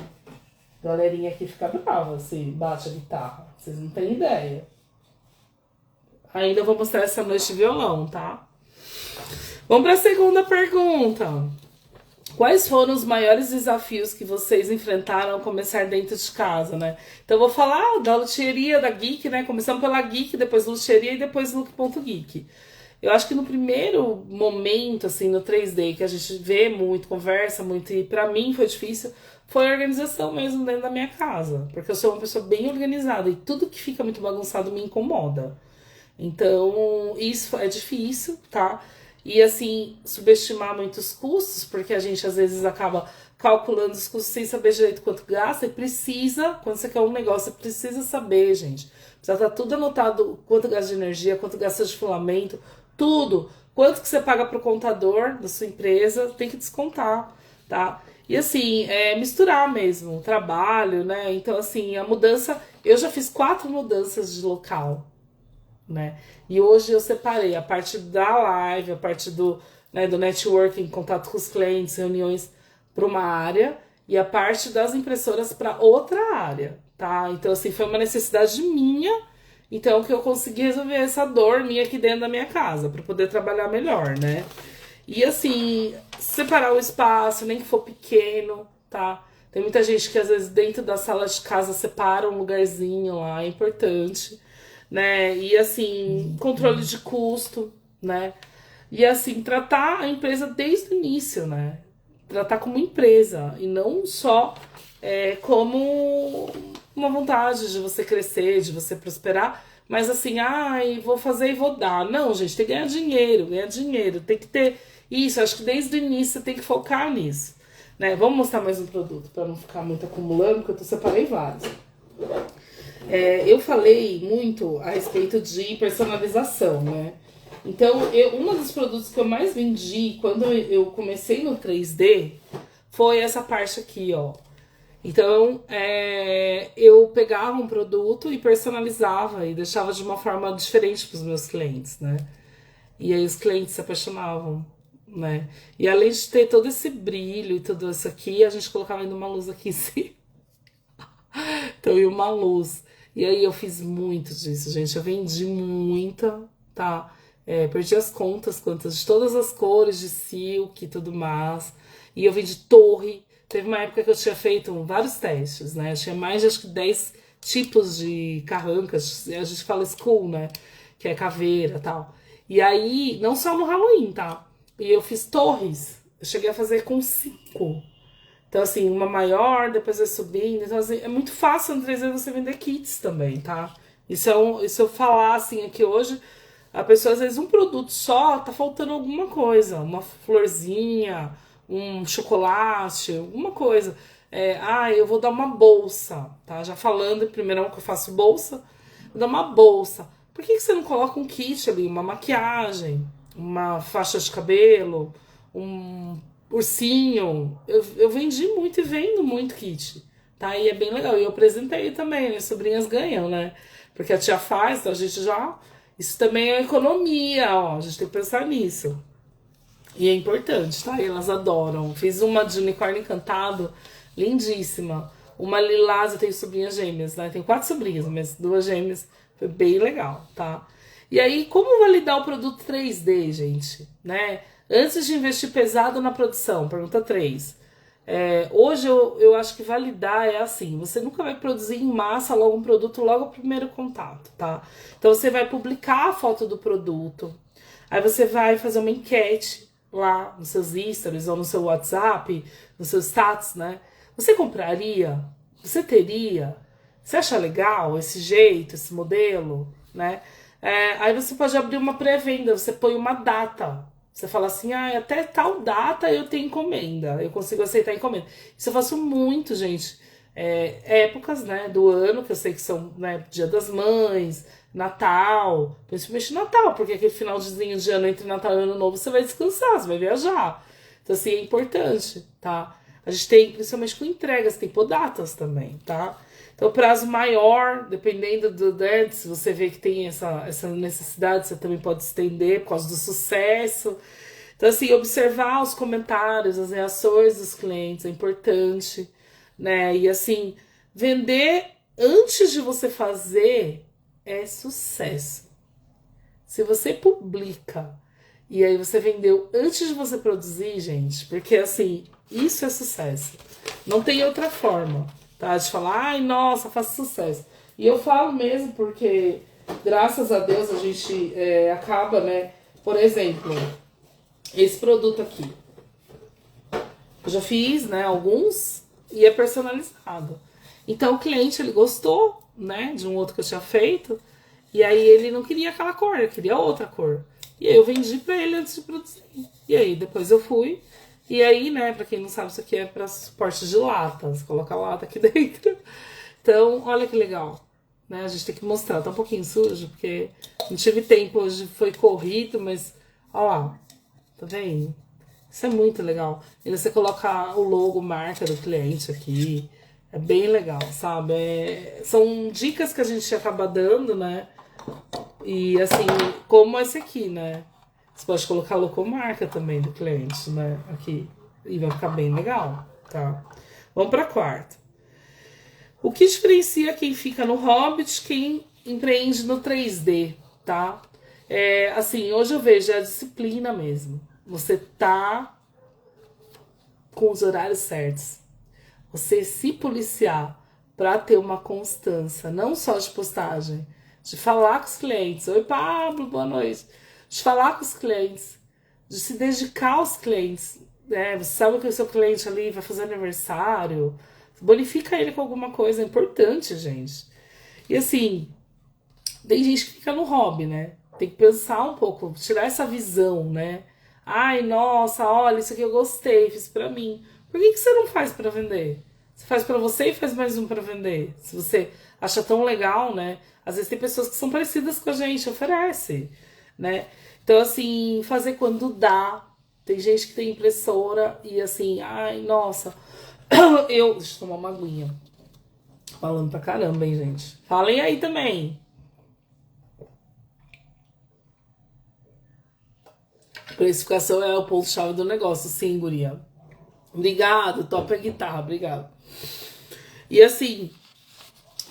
a galerinha aqui fica brava se bate a guitarra. Vocês não têm ideia. Ainda vou mostrar essa noite de violão, tá? Vamos para a segunda pergunta. Quais foram os maiores desafios que vocês enfrentaram ao começar dentro de casa, né? Então eu vou falar da luthieria, da Geek, né? Começamos pela Geek, depois luthieria e depois Look.geek. Eu acho que no primeiro momento, assim, no 3D, que a gente vê muito, conversa muito, e pra mim foi difícil, foi a organização mesmo dentro da minha casa. Porque eu sou uma pessoa bem organizada e tudo que fica muito bagunçado me incomoda. Então, isso é difícil, tá? E assim, subestimar muitos custos, porque a gente às vezes acaba calculando os custos sem saber direito quanto gasta, e precisa, quando você quer um negócio, você precisa saber, gente. Precisa estar tudo anotado, quanto gasta de energia, quanto gasta de filamento, tudo. Quanto que você paga pro contador da sua empresa, tem que descontar, tá? E assim, misturar mesmo o trabalho, né? Então assim, a mudança, eu já fiz 4 mudanças de local, né? E hoje eu separei a parte da live, a parte do, né, do networking, contato com os clientes, reuniões para uma área e a parte das impressoras para outra área, tá? Então assim, foi uma necessidade minha, então que eu consegui resolver essa dor minha aqui dentro da minha casa para poder trabalhar melhor, né? E assim, separar o espaço, nem que for pequeno, tá? Tem muita gente que às vezes dentro da sala de casa separa um lugarzinho lá, é importante, né? E assim, controle de custo, né? E assim, tratar a empresa desde o início, né? Tratar como empresa e não só como uma vontade de você crescer, de você prosperar, mas assim, ai, vou fazer e vou dar. Não, gente, tem que ganhar dinheiro, tem que ter isso. Acho que desde o início você tem que focar nisso, né? Vamos mostrar mais um produto para não ficar muito acumulando, porque eu separei vários. Eu falei muito a respeito de personalização, né? Então, um dos produtos que eu mais vendi quando eu comecei no 3D foi essa parte aqui, ó. Então, eu pegava um produto e personalizava e deixava de uma forma diferente para os meus clientes, né? E aí os clientes se apaixonavam, né? E além de ter todo esse brilho e tudo isso aqui, a gente colocava ainda uma luz aqui em cima. Então, e uma luz. E aí eu fiz muito disso, gente. Eu vendi muita, tá? Perdi as contas, quantas, de todas as cores de silk e tudo mais. E eu vendi torre. Teve uma época que eu tinha feito vários testes, né? Eu tinha mais de, acho que 10 tipos de carrancas. A gente fala school, né? Que é caveira e tal. E aí, não só no Halloween, tá? E eu fiz torres. Eu cheguei a fazer com 5. Então, assim, uma maior, depois vai subindo. Então, assim, é muito fácil no 3D você vender kits também, tá? Isso eu falar, assim, aqui hoje, a pessoa, às vezes, um produto só, tá faltando alguma coisa. Uma florzinha, um chocolate, alguma coisa. Eu vou dar uma bolsa, tá? Já falando, primeiro que eu faço bolsa, vou dar uma bolsa. Por que você não coloca um kit ali, uma maquiagem, uma faixa de cabelo, um ursinho? Eu vendi muito e vendo muito kit, tá? E é bem legal. E eu apresentei também, minhas sobrinhas ganham, né? Porque a tia faz, então a gente já... Isso também é economia, ó. A gente tem que pensar nisso. E é importante, tá? E elas adoram. Fiz uma de unicórnio encantado, lindíssima. Uma lilás, eu tenho sobrinhas gêmeas, né? Tenho 4 sobrinhas, mas 2 gêmeas. Foi bem legal, tá? E aí, como validar o produto 3D, gente? Né? Antes de investir pesado na produção, pergunta 3. Hoje eu acho que validar é assim, você nunca vai produzir em massa logo um produto, logo o primeiro contato, tá? Então você vai publicar a foto do produto, aí você vai fazer uma enquete lá nos seus stories ou no seu WhatsApp, no seu status, né? Você compraria? Você teria? Você acha legal esse jeito, esse modelo, né? Aí você pode abrir uma pré-venda, você põe uma data. Você fala assim, até tal data eu tenho encomenda, eu consigo aceitar encomenda. Isso eu faço muito, gente. Épocas, né, do ano, que eu sei que são, né, Dia das Mães, Natal, principalmente Natal, porque aquele finalzinho de ano entre Natal e Ano Novo você vai descansar, você vai viajar. Então, assim, é importante, tá? A gente tem, principalmente com entregas, tem datas também, tá? Então, prazo maior, dependendo se você vê que tem essa necessidade, você também pode estender por causa do sucesso. Então, assim, observar os comentários, as reações dos clientes é importante, né? E, assim, vender antes de você fazer é sucesso. Se você publica e aí você vendeu antes de você produzir, gente, porque, assim, isso é sucesso. Não tem outra forma. Tá? De falar, nossa, faço sucesso. E eu falo mesmo porque, graças a Deus, a gente acaba, né? Por exemplo, esse produto aqui. Eu já fiz, né, alguns e é personalizado. Então o cliente, ele gostou, né, de um outro que eu tinha feito. E aí ele não queria aquela cor, ele queria outra cor. E aí eu vendi pra ele antes de produzir. E aí depois eu fui... E aí, né, pra quem não sabe, isso aqui é pra suporte de lata. Você coloca a lata aqui dentro. Então, olha que legal. Né? A gente tem que mostrar. Tá um pouquinho sujo, porque não tive tempo. Hoje foi corrido, mas... Olha lá. Tá vendo? Isso é muito legal. E você coloca o logo, marca do cliente aqui. É bem legal, sabe? São dicas que a gente acaba dando, né? E assim, como esse aqui, né? Você pode colocar a logomarca também do cliente, né? Aqui. E vai ficar bem legal, tá? Vamos para quarto. O que diferencia quem fica no Hobbit de quem empreende no 3D, tá? Assim, hoje eu vejo a disciplina mesmo. Você tá com os horários certos. Você se policiar para ter uma constância, não só de postagem, de falar com os clientes. Oi, Pablo, boa noite. De falar com os clientes, de se dedicar aos clientes, né? Você sabe que o seu cliente ali vai fazer aniversário, bonifica ele com alguma coisa, é importante, gente. E assim, tem gente que fica no hobby, né? Tem que pensar um pouco, tirar essa visão, né? Ai, nossa, olha, isso aqui eu gostei, fiz pra mim. Por que você não faz pra vender? Você faz pra você e faz mais um pra vender. Se você acha tão legal, né? Às vezes tem pessoas que são parecidas com a gente, oferece, né? Então, assim, fazer quando dá. Tem gente que tem impressora e assim, ai, nossa. Deixa eu tomar uma aguinha. Falando pra caramba, hein, gente? Falem aí também. Precificação é o ponto-chave do negócio, sim, guria. Obrigado, topa a guitarra, obrigado. E assim,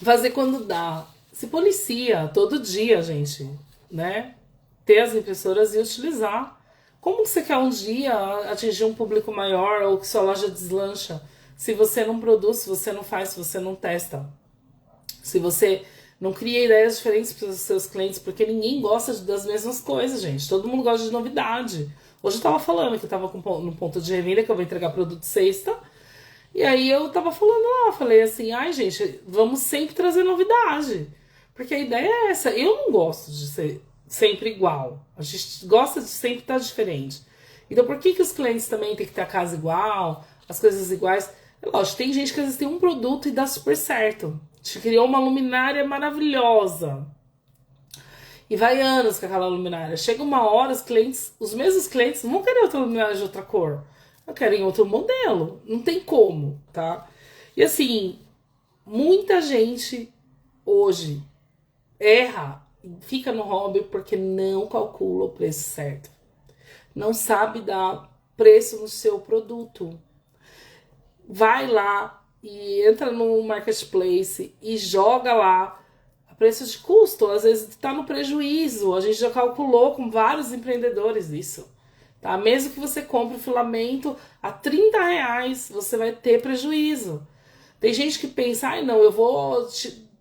fazer quando dá. Se policia todo dia, gente, né? Ter as impressoras e utilizar. Como que você quer um dia atingir um público maior ou que sua loja deslancha se você não produz, se você não faz, se você não testa? Se você não cria ideias diferentes para os seus clientes, porque ninguém gosta das mesmas coisas, gente. Todo mundo gosta de novidade. Hoje eu tava falando que eu tava no ponto de revenda, que eu vou entregar produto sexta. E aí eu tava falando lá, falei assim, ai gente, vamos sempre trazer novidade. Porque a ideia é essa. Eu não gosto de ser sempre igual. A gente gosta de sempre estar diferente. Então por que os clientes também têm que ter a casa igual, as coisas iguais? É lógico, tem gente que às vezes tem um produto e dá super certo. A gente criou uma luminária maravilhosa. E vai anos com aquela luminária. Chega uma hora, os mesmos clientes não vão querer outra luminária de outra cor. Não querem outro modelo. Não tem como, tá? E assim, muita gente hoje erra, fica no hobby porque não calcula o preço certo. Não sabe dar preço no seu produto. Vai lá e entra no marketplace e joga lá a preço de custo. Às vezes está no prejuízo. A gente já calculou com vários empreendedores isso. Tá? Mesmo que você compre o filamento a R$ 30, você vai ter prejuízo. Tem gente que pensa, ai não, eu vou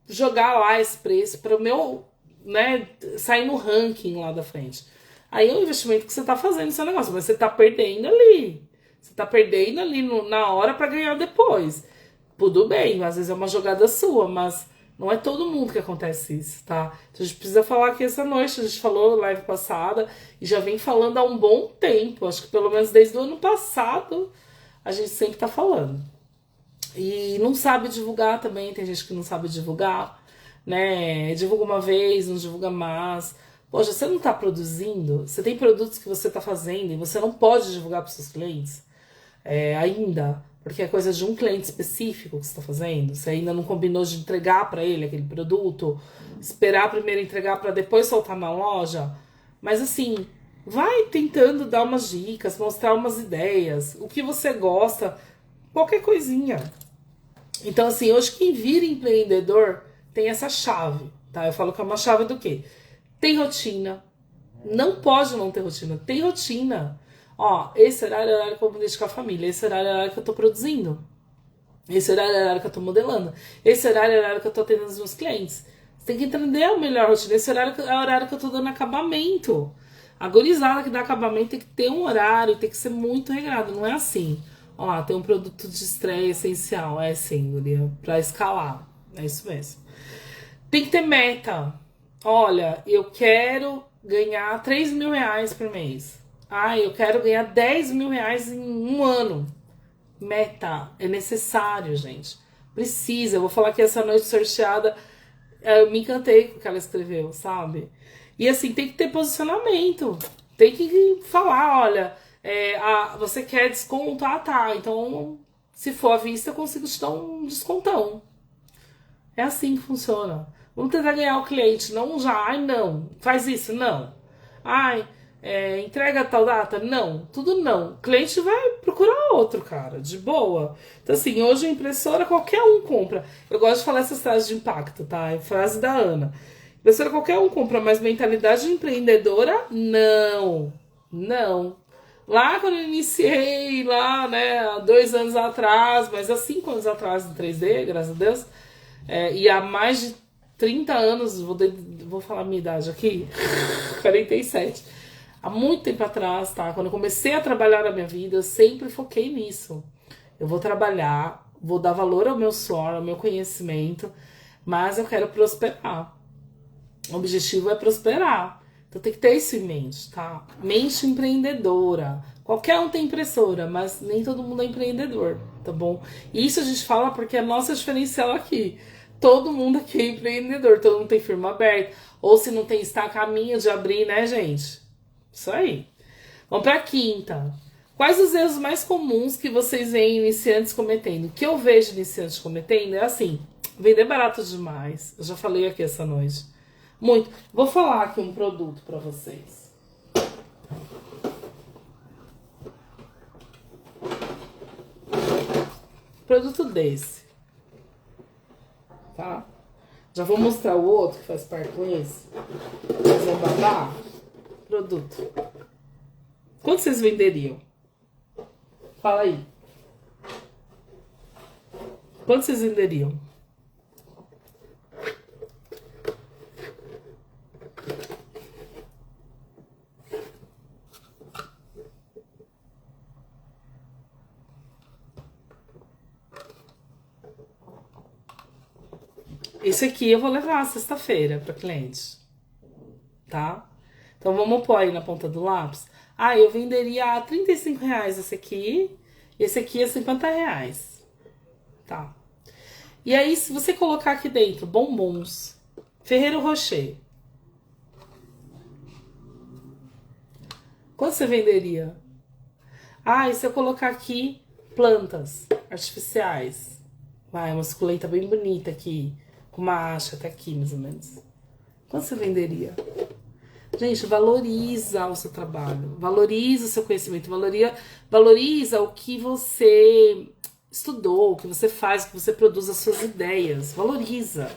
jogar lá esse preço para o meu, né, sair no ranking lá da frente. Aí é um investimento que você está fazendo no seu negócio, mas você está perdendo ali. Você tá perdendo ali na hora para ganhar depois. Tudo bem, às vezes é uma jogada sua, mas não é todo mundo que acontece isso, tá? Então a gente precisa falar aqui essa noite, a gente falou na live passada e já vem falando há um bom tempo, acho que pelo menos desde o ano passado a gente sempre tá falando. E não sabe divulgar também, tem gente que não sabe divulgar, né? Divulga uma vez, não divulga mais. Poxa, você não tá produzindo, você tem produtos que você tá fazendo e você não pode divulgar para seus clientes ainda, porque é coisa de um cliente específico que você está fazendo, você ainda não combinou de entregar para ele aquele produto, esperar primeiro entregar para depois soltar na loja. Mas assim, vai tentando dar umas dicas, mostrar umas ideias, o que você gosta, qualquer coisinha. Então assim, hoje quem vira empreendedor tem essa chave, tá? Eu falo que é uma chave do quê? Tem rotina. Não pode não ter rotina. Tem rotina. Ó, esse horário é o horário que eu vou me dedicar à família. Esse horário é o horário que eu tô produzindo. Esse horário é o horário que eu tô modelando. Esse horário é o horário que eu tô atendendo os meus clientes. Você tem que entender a melhor rotina. Esse horário é o horário que eu tô dando acabamento. A gurizada que dá acabamento tem que ter um horário, tem que ser muito regrado. Não é assim. Ó, tem um produto de estreia essencial. É assim, guria, pra escalar. É isso mesmo. Tem que ter meta. Olha, eu quero ganhar R$ 3.000 por mês. Ah, eu quero ganhar R$ 10.000 em um ano. Meta. É necessário, gente. Precisa. Eu vou falar que essa noite sorteada, eu me encantei com o que ela escreveu, sabe? E assim, tem que ter posicionamento. Tem que falar, olha, você quer desconto? Ah, tá. Então, se for à vista, eu consigo te dar um descontão. É assim que funciona. Vamos tentar ganhar o cliente, não já, ai não, faz isso, não. Ai, entrega tal data, não, tudo não. O cliente vai procurar outro, cara, de boa. Então assim, hoje a impressora qualquer um compra. Eu gosto de falar essas frases de impacto, tá? É frase da Ana. Impressora qualquer um compra, mas mentalidade empreendedora, não. Não. Lá quando eu iniciei, lá, né, há 2 anos atrás, mas há 5 anos atrás no 3D, graças a Deus, e há mais de 30 anos, vou falar a minha idade aqui, 47. Há muito tempo atrás, tá? Quando eu comecei a trabalhar na minha vida, eu sempre foquei nisso. Eu vou trabalhar, vou dar valor ao meu suor, ao meu conhecimento, mas eu quero prosperar. O objetivo é prosperar. Então tem que ter isso em mente, tá? Mente empreendedora. Qualquer um tem impressora, mas nem todo mundo é empreendedor, tá bom? E isso a gente fala porque é a nossa diferencial aqui. Todo mundo aqui é empreendedor, todo mundo tem firma aberta. Ou se não tem, está a caminho de abrir, né, gente? Isso aí. Vamos pra quinta. Quais os erros mais comuns que vocês veem iniciantes cometendo? O que eu vejo iniciantes cometendo é assim, vender barato demais. Eu já falei aqui essa noite. Muito. Vou falar aqui um produto pra vocês. Produto desse. Tá? Já vou mostrar o outro que faz parte com esse. Fazer um babá. Produto. Quanto vocês venderiam? Fala aí. Quanto vocês venderiam? Esse aqui eu vou levar sexta-feira para cliente, tá? Então vamos pôr aí na ponta do lápis. Ah, eu venderia a R$ 35 esse aqui é R$ 50, tá? E aí, se você colocar aqui dentro bombons, Ferrero Rocher, quanto você venderia? Ah, e se eu colocar aqui plantas artificiais? Vai, uma suculenta bem bonita aqui, com uma haste até aqui, mais ou menos. Quanto você venderia? Gente, valoriza o seu trabalho, valoriza o seu conhecimento, valoriza o que você estudou, o que você faz, o que você produz, as suas ideias. Valoriza,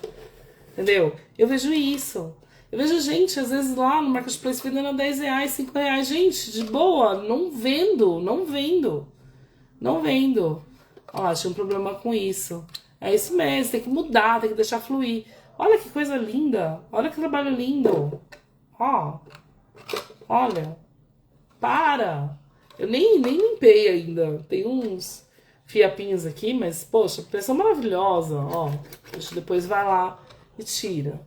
entendeu? Eu vejo isso. Eu vejo gente, às vezes, lá no Marketplace vendendo a R$ 10, R$ 5. Gente, de boa, não vendo. Ó, achei um problema com isso. É isso mesmo, tem que mudar, tem que deixar fluir. Olha que coisa linda, olha que trabalho lindo. Ó, olha, para. Eu nem limpei ainda. Tem uns fiapinhos aqui, mas, poxa, pessoa maravilhosa, ó. A gente depois vai lá e tira.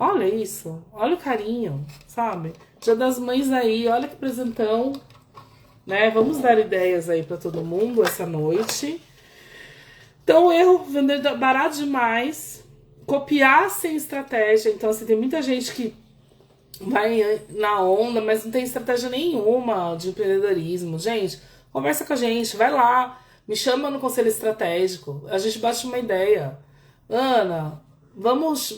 Olha isso, olha o carinho, sabe? Dia das Mães aí, olha que presentão, né? Vamos dar ideias aí pra todo mundo essa noite. Então, o erro, vender barato demais, copiar sem estratégia. Então, assim, tem muita gente que vai na onda, mas não tem estratégia nenhuma de empreendedorismo. Gente, conversa com a gente, vai lá, me chama no conselho estratégico, a gente bate uma ideia. Ana,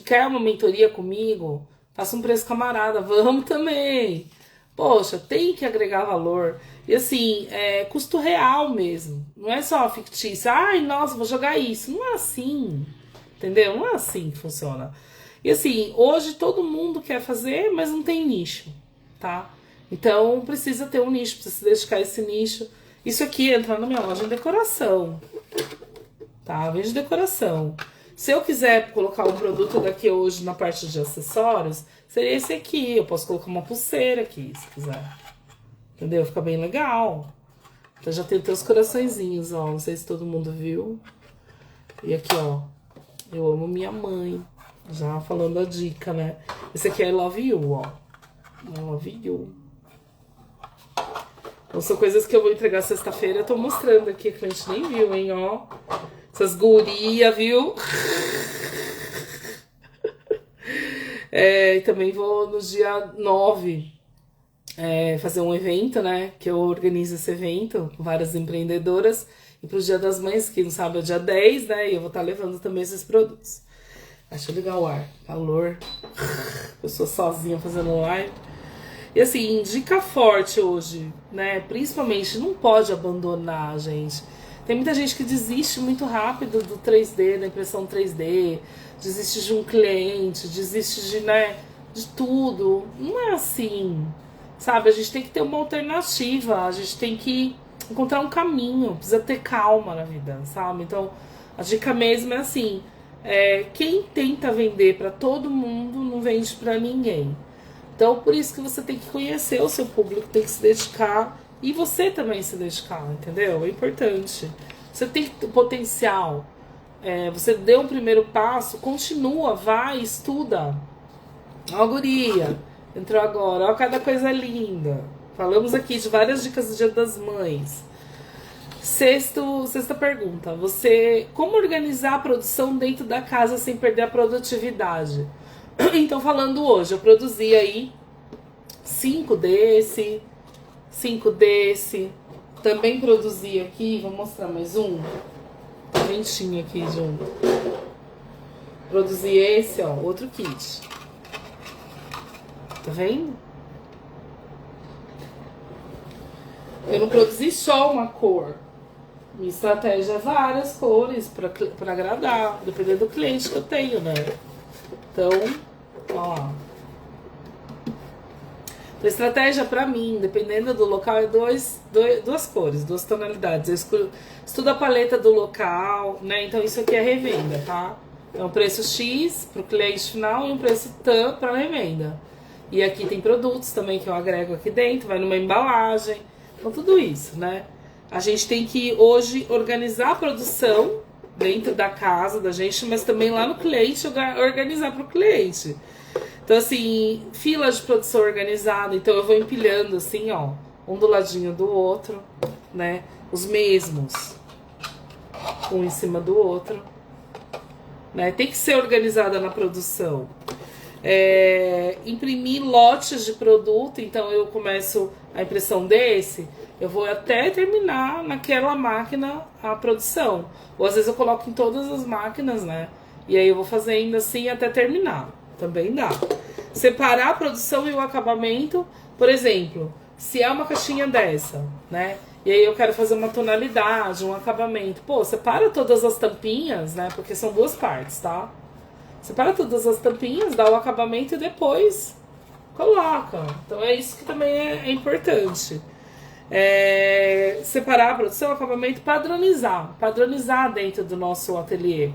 quer uma mentoria comigo? Faça um preço camarada, vamos também. Poxa, tem que agregar valor. E assim, é custo real mesmo. Não é só fictício. Ai, nossa, vou jogar isso. Não é assim, entendeu? Não é assim que funciona. E assim, hoje todo mundo quer fazer, mas não tem nicho, tá? Então precisa ter um nicho, precisa se dedicar a esse nicho. Isso aqui entra na minha loja em decoração, tá? Vende decoração. Se eu quiser colocar um produto daqui hoje na parte de acessórios, seria esse aqui. Eu posso colocar uma pulseira aqui, se quiser. Entendeu? Fica bem legal. Então já tem os coraçõezinhos, ó. Não sei se todo mundo viu. E aqui, ó. Eu amo minha mãe. Já falando a dica, né? Esse aqui é I Love You, ó. I Love You. Então são coisas que eu vou entregar sexta-feira. Eu tô mostrando aqui, a cliente nem viu, hein, ó. Essas gurias, viu? E também vou no dia 9 fazer um evento, né? Que eu organizo esse evento com várias empreendedoras. E pro Dia das Mães, que não sabe, é o dia 10, né? E eu vou estar levando também esses produtos. Acho legal o ar, calor. Eu sou sozinha fazendo live. E assim, dica forte hoje, né? Principalmente, não pode abandonar, gente. Tem muita gente que desiste muito rápido do 3D, da impressão 3D. Desiste de um cliente, desiste de, né, de tudo. Não é assim, sabe? A gente tem que ter uma alternativa, a gente tem que encontrar um caminho, precisa ter calma na vida, sabe? Então, a dica mesmo é assim, quem tenta vender para todo mundo não vende para ninguém. Então, por isso que você tem que conhecer o seu público, tem que se dedicar e você também se dedicar, entendeu? É importante. Você tem potencial. Você deu um primeiro passo, continua, vai, estuda. Ó, guria, entrou agora, ó, cada coisa linda. Falamos aqui de várias dicas do Dia das Mães. Sexta pergunta. Como organizar a produção dentro da casa sem perder a produtividade? Então, falando hoje, eu produzi aí 5 desse, também produzi aqui, vou mostrar mais um, ventinho aqui de um. Produzi esse, ó, outro kit. Tá vendo? Eu não produzi só uma cor. Minha estratégia é várias cores pra agradar, dependendo do cliente que eu tenho, né? Então, ó. Então, estratégia pra mim, dependendo do local, é duas cores, duas tonalidades. Eu estudo a paleta do local, né? Então isso aqui é revenda, tá? É um preço X pro cliente final e um preço TAM pra revenda. E aqui tem produtos também que eu agrego aqui dentro, vai numa embalagem. Então tudo isso, né? A gente tem que hoje organizar a produção dentro da casa da gente, mas também lá no cliente organizar pro cliente. Então, assim, fila de produção organizada. Então, eu vou empilhando assim, ó, um do ladinho do outro, né? Os mesmos, um em cima do outro, né? Tem que ser organizada na produção. Imprimir lotes de produto. Então, eu começo a impressão desse, eu vou até terminar naquela máquina a produção. Ou às vezes eu coloco em todas as máquinas, né? E aí eu vou fazendo assim até terminar. Também dá. Separar a produção e o acabamento. Por exemplo, se é uma caixinha dessa, né? E aí eu quero fazer uma tonalidade, um acabamento. Pô, separa todas as tampinhas, né? Porque são duas partes, tá? Separa todas as tampinhas, dá o acabamento e depois coloca. Então é isso que também é importante. Separar a produção, acabamento, padronizar dentro do nosso ateliê.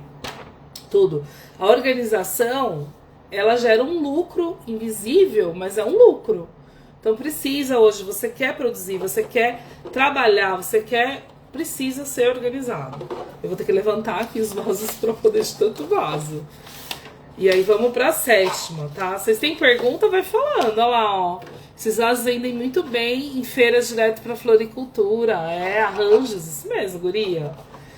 Tudo. A organização, ela gera um lucro invisível, mas é um lucro. Então precisa hoje, você quer produzir, você quer trabalhar, precisa ser organizado. Eu vou ter que levantar aqui os vasos para poder de tanto vaso. E aí vamos para a 7ª, tá? Vocês têm pergunta, vai falando, olha lá, ó. Esses vasos vendem muito bem em feiras direto para floricultura, arranjos, isso mesmo, guria.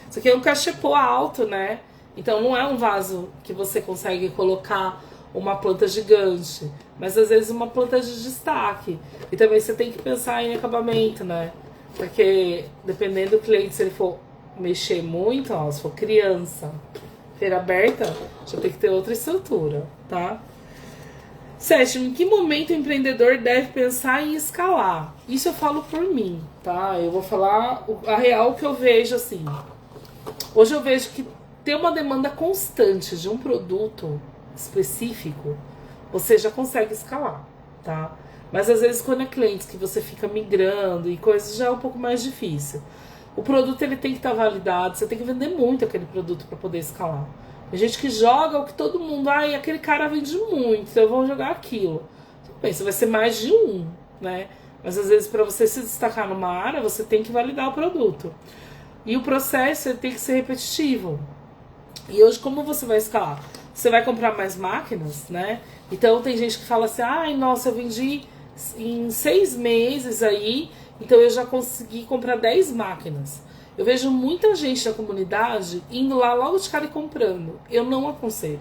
Isso aqui é um cachepô alto, né? Então não é um vaso que você consegue colocar uma planta gigante, mas às vezes uma planta de destaque. E também você tem que pensar em acabamento, né? Porque dependendo do cliente, se ele for mexer muito, ó, se for criança, feira aberta, já tem que ter outra estrutura, tá? 7º, em que momento o empreendedor deve pensar em escalar? Isso eu falo por mim, tá? Eu vou falar a real que eu vejo assim. Hoje eu vejo que ter uma demanda constante de um produto específico, você já consegue escalar, tá? Mas às vezes quando é clientes que você fica migrando e coisas, já é um pouco mais difícil. O produto ele tem que estar validado, você tem que vender muito aquele produto para poder escalar. Tem gente que joga o que todo mundo, aquele cara vende muito, então eu vou jogar aquilo. Tudo bem, você vai ser mais de um, né? Mas às vezes para você se destacar numa área, você tem que validar o produto. E o processo ele tem que ser repetitivo. E hoje, como você vai escalar? Você vai comprar mais máquinas, né? Então tem gente que fala assim, nossa, eu vendi em 6 meses aí, então eu já consegui comprar 10 máquinas. Eu vejo muita gente da comunidade indo lá logo de cara e comprando. Eu não aconselho.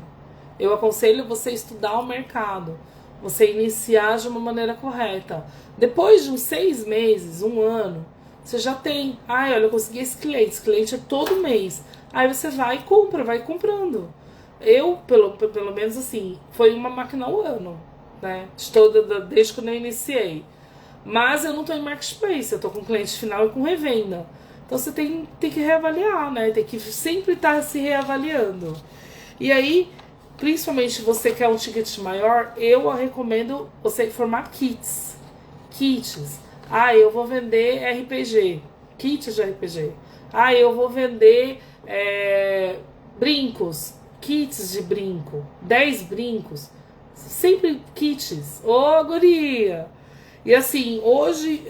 Eu aconselho você estudar o mercado, você iniciar de uma maneira correta. Depois de uns 6 meses, 1 ano, você já tem, olha, eu consegui esse cliente é todo mês. Aí você vai e compra, vai comprando. Eu, pelo menos assim, foi uma máquina ao ano, né? Desde quando eu iniciei. Mas eu não estou em marketplace, eu estou com cliente final e com revenda. Então você tem que reavaliar, né? Tem que sempre estar se reavaliando. E aí, principalmente você que é um ticket maior, eu recomendo você formar kits. Eu vou vender RPG, kits de RPG. Eu vou vender brincos, kits de brinco, 10 brincos, sempre kits. Ô, guria! E assim, hoje,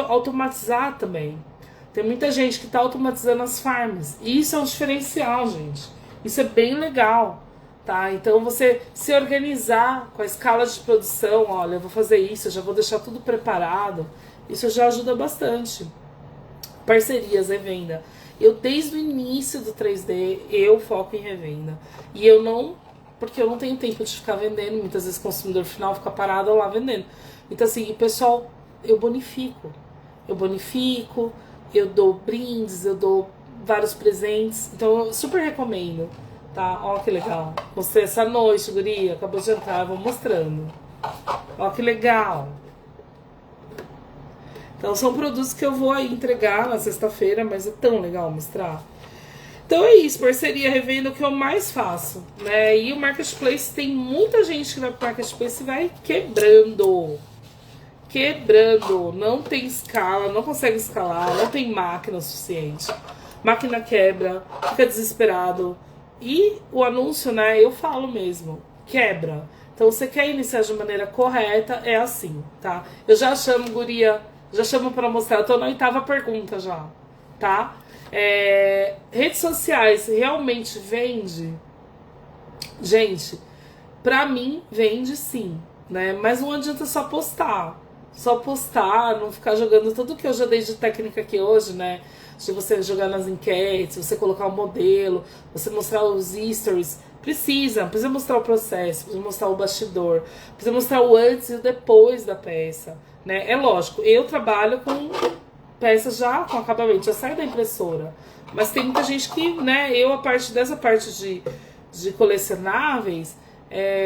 automatizar também. Tem muita gente que está automatizando as farms. E isso é um diferencial, gente. Isso é bem legal, tá? Então você se organizar com a escala de produção, olha, eu vou fazer isso, eu já vou deixar tudo preparado. Isso já ajuda bastante. Parcerias, revenda. Eu, desde o início do 3D, eu foco em revenda. E porque eu não tenho tempo de ficar vendendo. Muitas vezes o consumidor final fica parado lá vendendo. Então assim, o pessoal, eu bonifico, eu dou brindes, eu dou vários presentes. Então eu super recomendo, tá? Ó que legal. Mostrei essa noite, guria, acabou de entrar, eu vou mostrando. Ó que legal. Então são produtos que eu vou aí entregar na sexta-feira, mas é tão legal mostrar. Então é isso, parceria, revenda, o que eu mais faço, né? E o Marketplace, tem muita gente que vai pro Marketplace e vai quebrando. quebrando, não tem escala, não consegue escalar, não tem máquina suficiente. Máquina quebra, fica desesperado. E o anúncio, né, eu falo mesmo, quebra. Então, você quer iniciar de maneira correta, é assim, tá? Eu já chamo, guria, já chamo pra mostrar, eu tô na 8ª pergunta já, tá? Redes sociais realmente vende? Gente, pra mim vende sim, né? Mas não adianta só postar. Só postar, não ficar jogando tudo que eu já dei de técnica aqui hoje, né? De você jogar nas enquetes, você colocar o modelo, você mostrar os stories. Precisa mostrar o processo, precisa mostrar o bastidor, precisa mostrar o antes e o depois da peça, né? É lógico, eu trabalho com peças já com acabamento, já sai da impressora. Mas tem muita gente que, né, eu dessa parte de colecionáveis,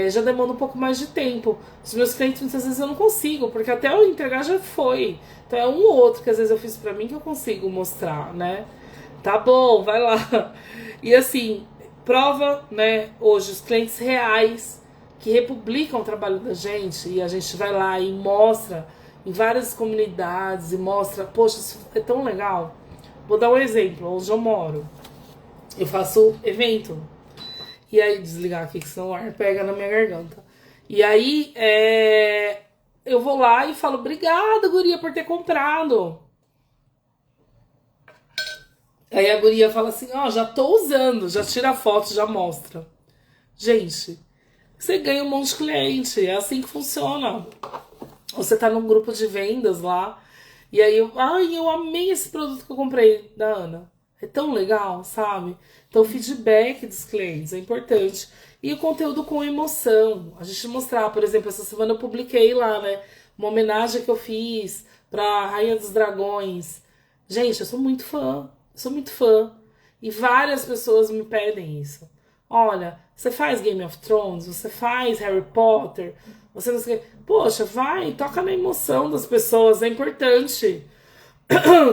já demanda um pouco mais de tempo. Os meus clientes muitas vezes eu não consigo, porque até eu entregar já foi. Então é um ou outro que às vezes eu fiz pra mim que eu consigo mostrar, né? Tá bom, vai lá. E assim, prova, né, hoje os clientes reais que republicam o trabalho da gente e a gente vai lá e mostra em várias comunidades e mostra, poxa, isso é tão legal. Vou dar um exemplo, onde eu moro. Eu faço evento. E aí, desligar aqui, que senão o ar pega na minha garganta. E aí, eu vou lá e falo, obrigada, guria, por ter comprado. Aí a guria fala assim, ó, já tô usando, já tira a foto, já mostra. Gente, você ganha um monte de cliente, é assim que funciona. Você tá num grupo de vendas lá, e aí eu amei esse produto que eu comprei da Ana. É tão legal, sabe? Então o feedback dos clientes é importante. E o conteúdo com emoção. A gente mostrar, por exemplo, essa semana eu publiquei lá, né? Uma homenagem que eu fiz pra Rainha dos Dragões. Gente, eu sou muito fã. Eu sou muito fã. E várias pessoas me pedem isso. Olha, você faz Game of Thrones? Você faz Harry Potter? Você não sei o quê. Poxa, vai, toca na emoção das pessoas. É importante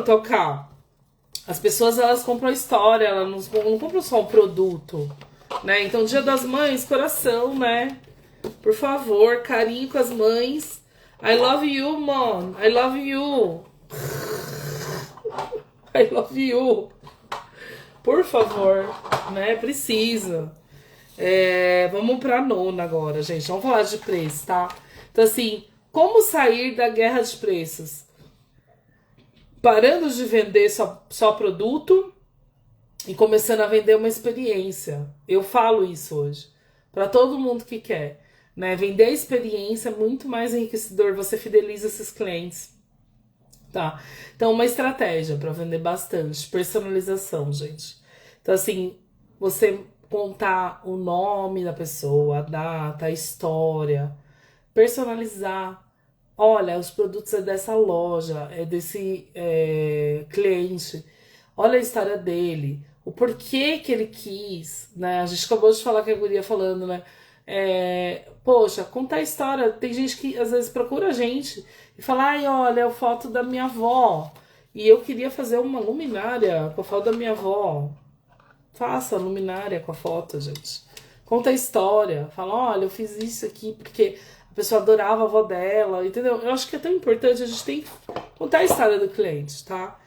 tocar. As pessoas, elas compram a história, elas não compram só um produto, né? Então, Dia das Mães, coração, né? Por favor, carinho com as mães. I love you, mom. I love you. I love you. Por favor, né? Precisa. Vamos pra nona agora, gente. Vamos falar de preço, tá? Então, assim, como sair da guerra de preços? Parando de vender só produto e começando a vender uma experiência. Eu falo isso hoje. Para todo mundo que quer. Né? Vender a experiência é muito mais enriquecedor. Você fideliza esses clientes. Tá? Então, uma estratégia para vender bastante. Personalização, gente. Então, assim, você contar o nome da pessoa, a data, a história. Personalizar. Olha, os produtos é dessa loja, é desse cliente. Olha a história dele, o porquê que ele quis, né? A gente acabou de falar que a guria falando, né? Poxa, contar a história. Tem gente que às vezes procura a gente e fala, ai, olha, é a foto da minha avó. E eu queria fazer uma luminária com a foto da minha avó. Faça a luminária com a foto, gente. Conta a história. Fala, olha, eu fiz isso aqui porque a pessoa adorava a avó dela, entendeu? Eu acho que é tão importante, a gente tem que contar a história do cliente, tá?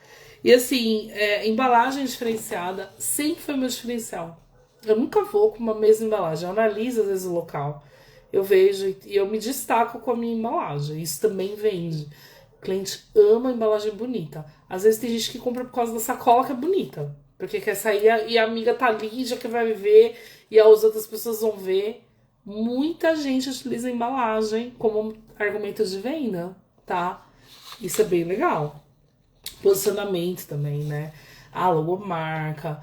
E assim, embalagem diferenciada sempre foi meu diferencial. Eu nunca vou com uma mesma embalagem. Eu analiso às vezes o local. Eu vejo e eu me destaco com a minha embalagem. Isso também vende. O cliente ama a embalagem bonita. Às vezes tem gente que compra por causa da sacola que é bonita. Porque quer sair e a amiga tá ali, já que vai ver, e as outras pessoas vão ver. Muita gente utiliza a embalagem como argumento de venda, tá? Isso é bem legal. Posicionamento também, né? A logomarca,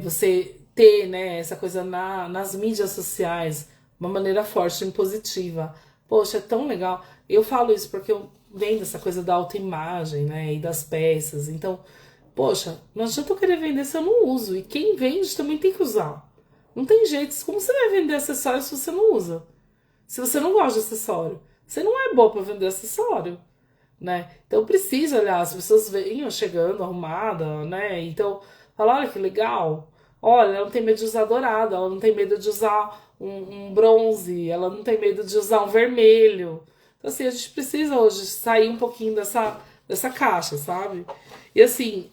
você ter, né, essa coisa nas mídias sociais, uma maneira forte e positiva. Poxa, é tão legal. Eu falo isso porque eu vendo essa coisa da autoimagem, né, e das peças. Então, poxa, não adianta eu querer vender se eu não uso. E quem vende também tem que usar. Não tem jeito. Como você vai vender acessório se você não usa? Se você não gosta de acessório, você não é boa para vender acessório, né? Então precisa olhar, as pessoas venham chegando arrumada, né? Então, fala, olha que legal. Olha, ela não tem medo de usar dourado, ela não tem medo de usar um bronze, ela não tem medo de usar um vermelho, Então, assim, a gente precisa hoje sair um pouquinho dessa caixa, sabe? E assim,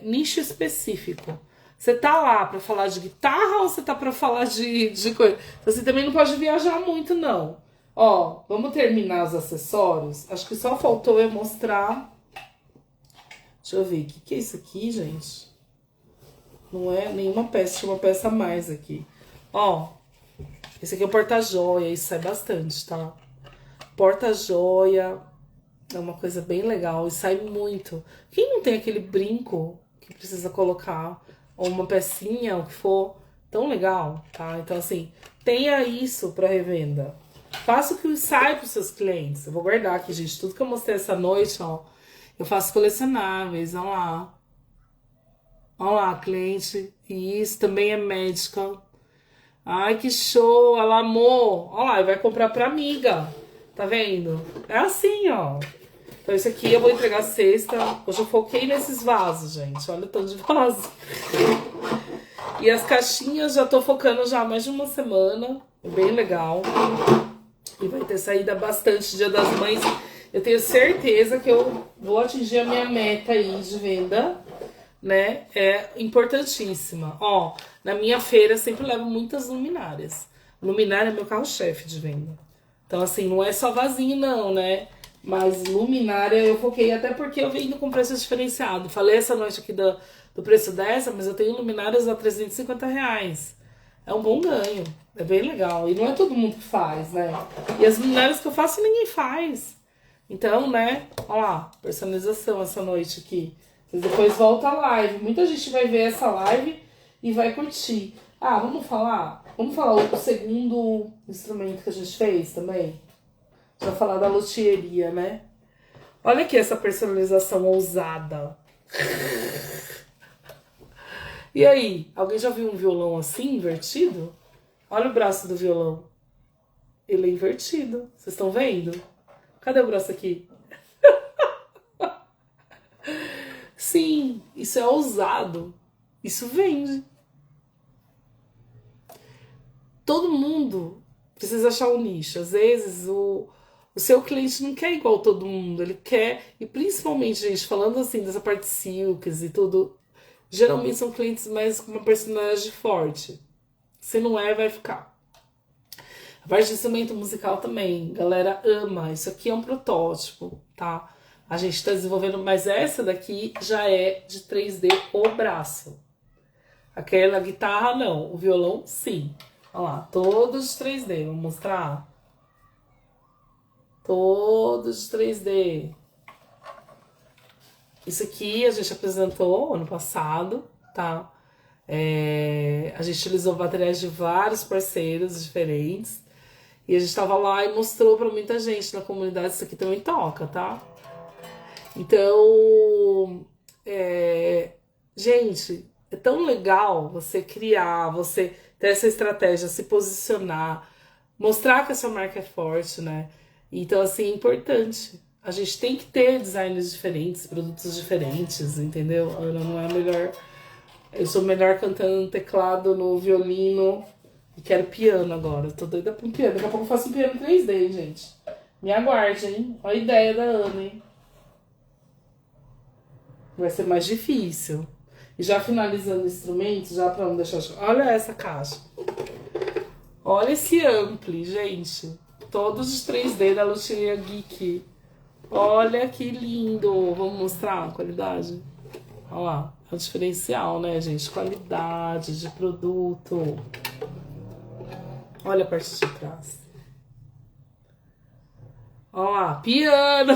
nicho específico. Você tá lá pra falar de guitarra ou você tá pra falar de coisa? Então, você também não pode viajar muito, não. Ó, vamos terminar os acessórios? Acho que só faltou eu mostrar. Deixa eu ver, o que é isso aqui, gente? Não é nenhuma peça, tinha uma peça a mais aqui. Ó, esse aqui é o porta-joia, isso sai bastante, tá? Porta-joia é uma coisa bem legal e sai muito. Quem não tem aquele brinco que precisa colocar, ou uma pecinha, o que for, tão legal, tá? Então, assim, tenha isso pra revenda. Faça o que sai pros seus clientes. Eu vou guardar aqui, gente, tudo que eu mostrei essa noite, ó. Eu faço colecionáveis, ó lá. Ó lá, cliente. E isso também é médica. Ai, que show! Ela amou. Ó lá, vai comprar pra amiga. Tá vendo? É assim, ó. Então, isso aqui eu vou entregar sexta. Hoje eu foquei nesses vasos, gente. Olha o tanto de vaso. E as caixinhas já tô focando já há mais de uma semana. É bem legal. E vai ter saída bastante Dia das Mães. Eu tenho certeza que eu vou atingir a minha meta aí de venda, né? É importantíssima. Ó, na minha feira eu sempre levo muitas luminárias. Luminária é meu carro-chefe de venda. Então, assim, não é só vasinho, não, né? Mas luminária eu foquei, até porque eu vendo com preço diferenciado. Falei essa noite aqui do preço dessa, mas eu tenho luminárias a R$ 350. É um bom ganho. É bem legal. E não é todo mundo que faz, né? E as luminárias que eu faço, ninguém faz. Então, né? Olha lá, personalização essa noite aqui. Mas depois volta a live. Muita gente vai ver essa live e vai curtir. Ah, vamos falar? Vamos falar o segundo instrumento que a gente fez também? Já falar da luthieria, né? Olha aqui essa personalização ousada. E aí, alguém já viu um violão assim, invertido? Olha o braço do violão. Ele é invertido. Vocês estão vendo? Cadê o braço aqui? Sim, isso é ousado. Isso vende. Todo mundo precisa achar um nicho. Às vezes o seu cliente não quer igual todo mundo. Ele quer, e principalmente, gente, falando assim dessa parte silks e tudo, geralmente são clientes mais com uma personalidade forte. Se não é, vai ficar. A parte de instrumento musical também, galera ama. Isso aqui é um protótipo, tá? A gente tá desenvolvendo, mas essa daqui já é de 3D o braço. Aquela guitarra não, o violão sim. Olha lá, todos de 3D, vou mostrar. Todos de 3D. Isso aqui a gente apresentou ano passado, tá? A gente utilizou materiais de vários parceiros diferentes. E a gente tava lá e mostrou pra muita gente na comunidade, isso aqui também toca, tá? Então, gente, é tão legal você criar, você ter essa estratégia, se posicionar, mostrar que a sua marca é forte, né? Então, assim, é importante. A gente tem que ter designs diferentes, produtos diferentes, entendeu? Eu não é melhor. Eu sou melhor cantando no teclado, no violino. E quero piano agora. Eu tô doida pra um piano. Daqui a pouco eu faço um piano 3D, gente. Me aguarde, hein? Olha a ideia da Ana, hein? Vai ser mais difícil. E já finalizando o instrumento, já pra não deixar... Olha essa caixa. Olha esse ampli, gente. Todos os 3D da Luthieria Geek. Olha que lindo. Vamos mostrar a qualidade? Olha lá. É o diferencial, né, gente? Qualidade de produto. Olha a parte de trás. Olha lá, piano.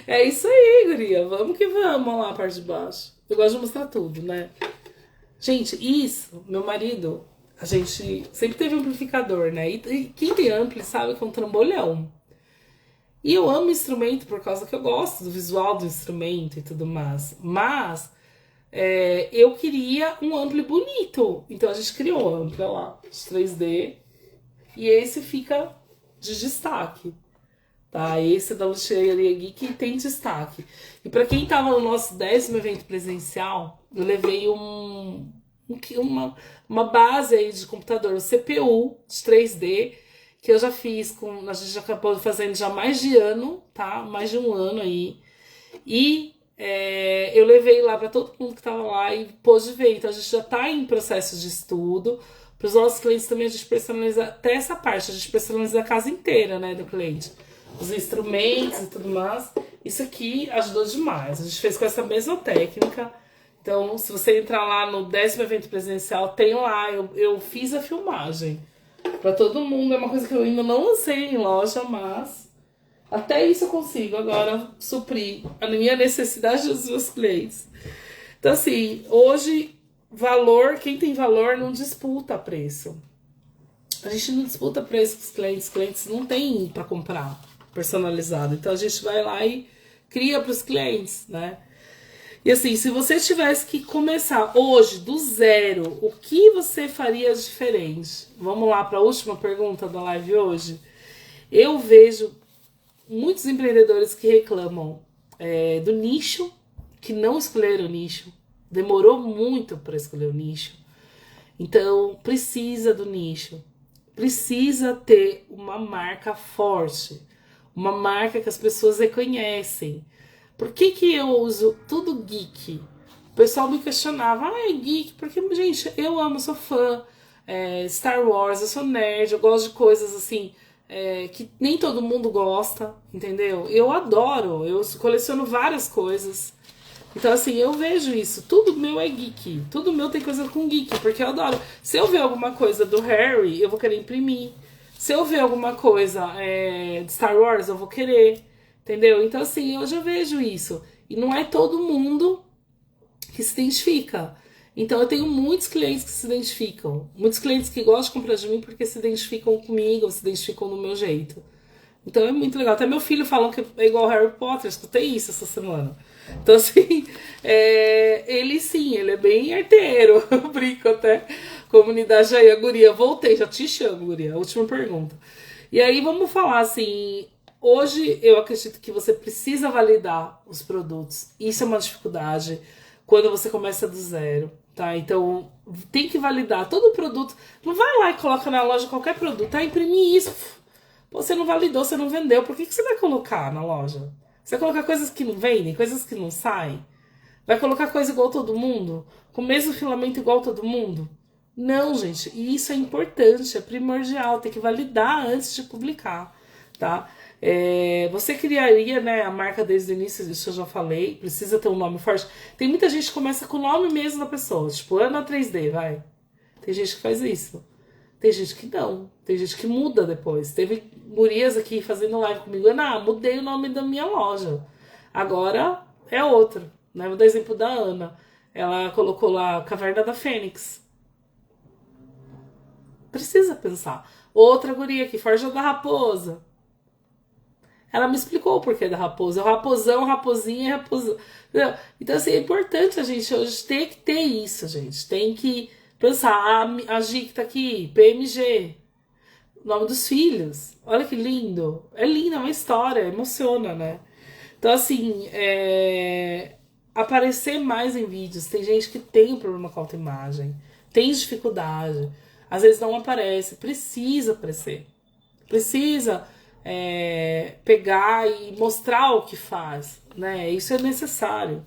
É isso aí, guria. Vamos que vamos. Olha lá a parte de baixo. Eu gosto de mostrar tudo, né? Gente, isso, meu marido, a gente sempre teve amplificador, né? E quem tem ampli sabe que é um trambolhão. E eu amo instrumento por causa que eu gosto do visual do instrumento e tudo mais. Mas eu queria um ampli bonito. Então a gente criou um ampli, olha lá, de 3D. E esse fica de destaque. Tá? Esse da Luthieria Geek tem destaque. E para quem tava no nosso 10º evento presencial, eu levei uma base aí de computador, um CPU de 3D, que eu já fiz com. A gente já acabou fazendo já mais de ano, tá? Mais de um ano aí. E eu levei lá para todo mundo que estava lá e pôde ver. Então a gente já está em processo de estudo. Para os nossos clientes também a gente personaliza até essa parte, a gente personaliza a casa inteira, né, do cliente. Os instrumentos e tudo mais. Isso aqui ajudou demais. A gente fez com essa mesma técnica. Então, se você entrar lá no 10º evento presencial, tem lá, eu fiz a filmagem. Para todo mundo, é uma coisa que eu ainda não lancei em loja, mas até isso eu consigo agora suprir a minha necessidade dos meus clientes. Então, assim, hoje, valor, quem tem valor não disputa preço. A gente não disputa preço com os clientes não têm para comprar personalizado. Então, a gente vai lá e cria para os clientes, né? E assim, se você tivesse que começar hoje, do zero, o que você faria diferente? Vamos lá para a última pergunta da live hoje. Eu vejo muitos empreendedores que reclamam do nicho, que não escolheram o nicho. Demorou muito para escolher o nicho. Então, precisa do nicho. Precisa ter uma marca forte. Uma marca que as pessoas reconhecem. Por que eu uso tudo geek? O pessoal me questionava, é geek? Porque, gente, eu amo, sou fã. Star Wars, eu sou nerd, eu gosto de coisas assim, que nem todo mundo gosta, entendeu? Eu adoro, eu coleciono várias coisas. Então, assim, eu vejo isso. Tudo meu é geek. Tudo meu tem coisa com geek, porque eu adoro. Se eu ver alguma coisa do Harry, eu vou querer imprimir. Se eu ver alguma coisa de Star Wars, eu vou querer. Entendeu? Então, assim, eu já vejo isso. E não é todo mundo que se identifica. Então, eu tenho muitos clientes que se identificam. Muitos clientes que gostam de comprar de mim porque se identificam comigo, se identificam no meu jeito. Então, é muito legal. Até meu filho falou que é igual Harry Potter. Eu escutei isso essa semana. Então, assim, ele sim, ele é bem arteiro. Eu brinco até. Comunidade aí, a guria. Voltei, já te chamo, guria. Última pergunta. E aí, vamos falar assim... Hoje eu acredito que você precisa validar os produtos. Isso é uma dificuldade quando você começa do zero, tá? Então tem que validar todo o produto. Não vai lá e coloca na loja qualquer produto, tá? Imprimir isso. Você não validou, você não vendeu. Por que você vai colocar na loja? Você vai colocar coisas que não vendem, coisas que não saem? Vai colocar coisa igual todo mundo? Com o mesmo filamento igual todo mundo? Não, gente. E isso é importante, é primordial. Tem que validar antes de publicar, tá? Você criaria, né, a marca desde o início, isso eu já falei, precisa ter um nome forte. Tem muita gente que começa com o nome mesmo da pessoa, tipo Ana 3D, vai. Tem gente que faz isso. Tem gente que não, tem gente que muda depois. Teve gurias aqui fazendo live comigo, Ana, mudei o nome da minha loja. Agora é outro, né? Vou dar exemplo da Ana. Ela colocou lá Caverna da Fênix. Precisa pensar. Outra guria aqui, Forja da Raposa. Ela me explicou o porquê da raposa. O raposão, raposinha, raposão. Entendeu? Então, assim, é importante a gente hoje ter que ter isso, gente. Tem que pensar. A Gi que tá aqui, PMG. O nome dos filhos. Olha que lindo. É linda, é uma história, emociona, né? Então, assim, aparecer mais em vídeos. Tem gente que tem um problema com a autoimagem. Tem dificuldade. Às vezes não aparece. Precisa aparecer. Precisa pegar e mostrar o que faz, né? Isso é necessário.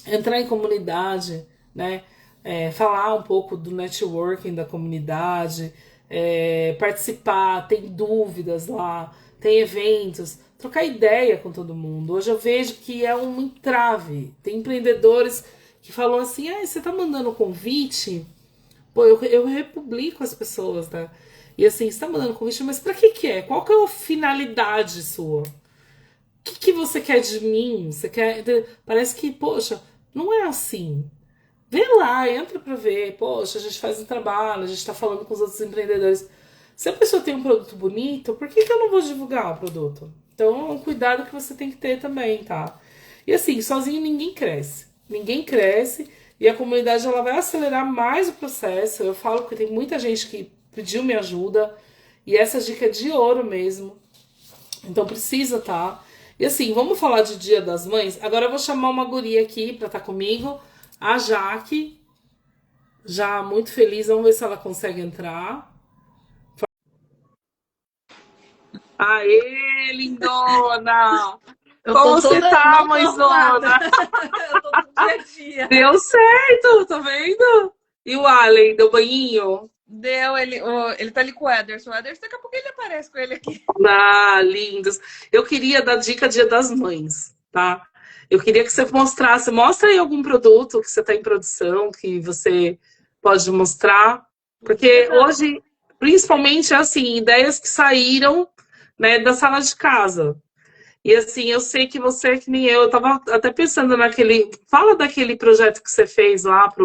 Entrar em comunidade, né? Falar um pouco do networking da comunidade, participar, tem dúvidas lá, tem eventos, trocar ideia com todo mundo. Hoje eu vejo que é um entrave. Tem empreendedores que falam assim, você tá mandando convite? Pô, eu republico as pessoas, né? E assim, você tá mandando convite, mas pra que é? Qual que é a finalidade sua? O que você quer de mim? Você quer... Parece que, poxa, não é assim. Vê lá, entra pra ver. Poxa, a gente faz um trabalho, a gente tá falando com os outros empreendedores. Se a pessoa tem um produto bonito, por que eu não vou divulgar o produto? Então, é um cuidado que você tem que ter também, tá? E assim, sozinho ninguém cresce. Ninguém cresce e a comunidade ela vai acelerar mais o processo. Eu falo que tem muita gente que pediu minha ajuda e essa dica é de ouro mesmo. Então precisa, tá? E assim, vamos falar de Dia das Mães? Agora eu vou chamar uma guria aqui pra estar comigo, a Jaque. Já muito feliz, vamos ver se ela consegue entrar. Aê, lindona! Eu Como tô você toda, tá, não tô arrumada. mãezona? Eu tô do dia a dia. Deu certo, tá vendo? E o Allen, deu banhinho? Deu, ele tá ali com o Ederson. O Ederson, daqui a pouco ele aparece com ele aqui. Ah, lindos. Eu queria dar dica Dia das Mães, tá? Eu queria que você mostrasse, mostra aí algum produto que você está em produção, que você pode mostrar, Dia porque da... hoje, principalmente, assim, ideias que saíram, né, da sala de casa. E assim, eu sei que você é que nem eu tava até pensando naquele. Fala daquele projeto que você fez lá para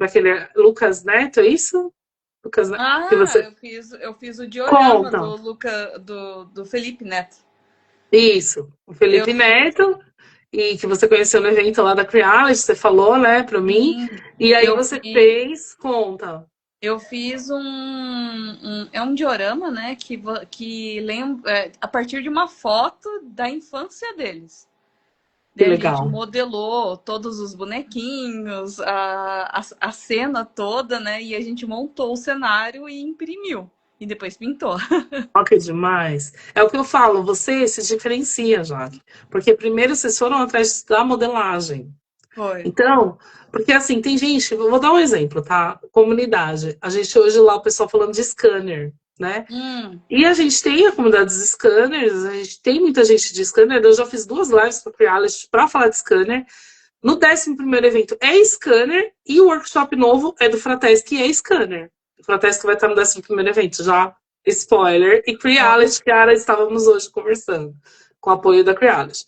aquele Lucas Neto, é isso? Lucas Neto, que Ah, você eu fiz o diorama conta. do Felipe Neto. Isso, o Eu Felipe fiz, Neto, e que você conheceu no evento lá da Creality, você falou, né, para mim. sim, E aí eu você fiz, fez, conta. eu fiz um diorama, né, que lembra, a partir de uma foto da infância deles. Que Daí a gente legal. modelou todos os bonequinhos, a cena toda, né? E a gente montou o cenário e imprimiu. E depois pintou. Olha que demais. É o que eu falo, você se diferencia, Jaque. Porque primeiro vocês foram atrás da modelagem. Foi. Então, porque assim, tem gente, vou dar um exemplo, tá? Comunidade. A gente hoje lá, o pessoal falando de scanner, né? Hum, E a gente tem a comunidade dos scanners, a gente tem muita gente de scanner. Eu já fiz 2 lives para Creality para falar de scanner. No 11º evento é scanner e o workshop novo é do Fratesc, que é scanner. O Fratesc vai estar no 11º evento, já spoiler. E ó, Creality, cara, estávamos hoje conversando com o apoio da Creality.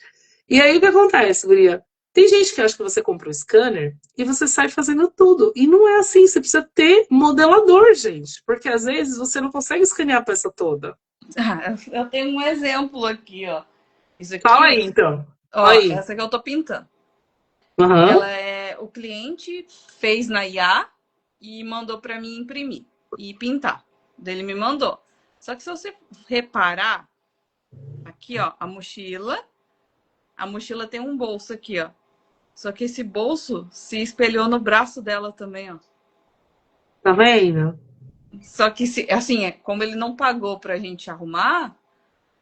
E aí o que acontece, Guria? Tem gente que acha que você compra um scanner e você sai fazendo tudo. E não é assim, você precisa ter modelador, gente. Porque às vezes você não consegue escanear a peça toda. eu tenho um exemplo aqui, ó. Isso Fala aqui, aí, então. ó, Aí. essa que eu tô pintando. Aham. Ela é o cliente fez na IA e mandou para mim imprimir e pintar. Daí ele me mandou. Só que se você reparar aqui, ó, a mochila tem um bolso aqui, ó. Só que esse bolso se espelhou no braço dela também, ó. Tá vendo? Só que, assim, como ele não pagou pra gente arrumar,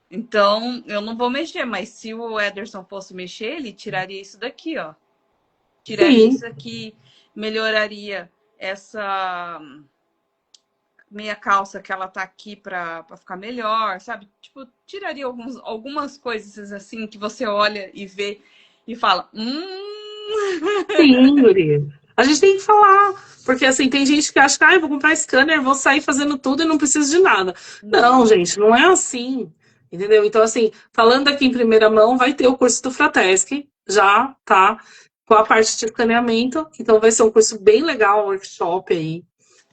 então eu não vou mexer. Mas se o Ederson fosse mexer, ele tiraria isso daqui, ó. Tiraria Sim. isso aqui, melhoraria essa meia calça que ela tá aqui pra ficar melhor, sabe? Tipo, tiraria algumas coisas assim que você olha e vê e fala, Sim, guria. A gente tem que falar, porque assim, tem gente que acha que eu vou comprar scanner, vou sair fazendo tudo e não preciso de nada. Não, não. gente, não é assim. Entendeu? Então, assim, falando aqui em primeira mão, vai ter o curso do Fratesc, já tá com a parte de escaneamento. Então, vai ser um curso bem legal, um workshop aí,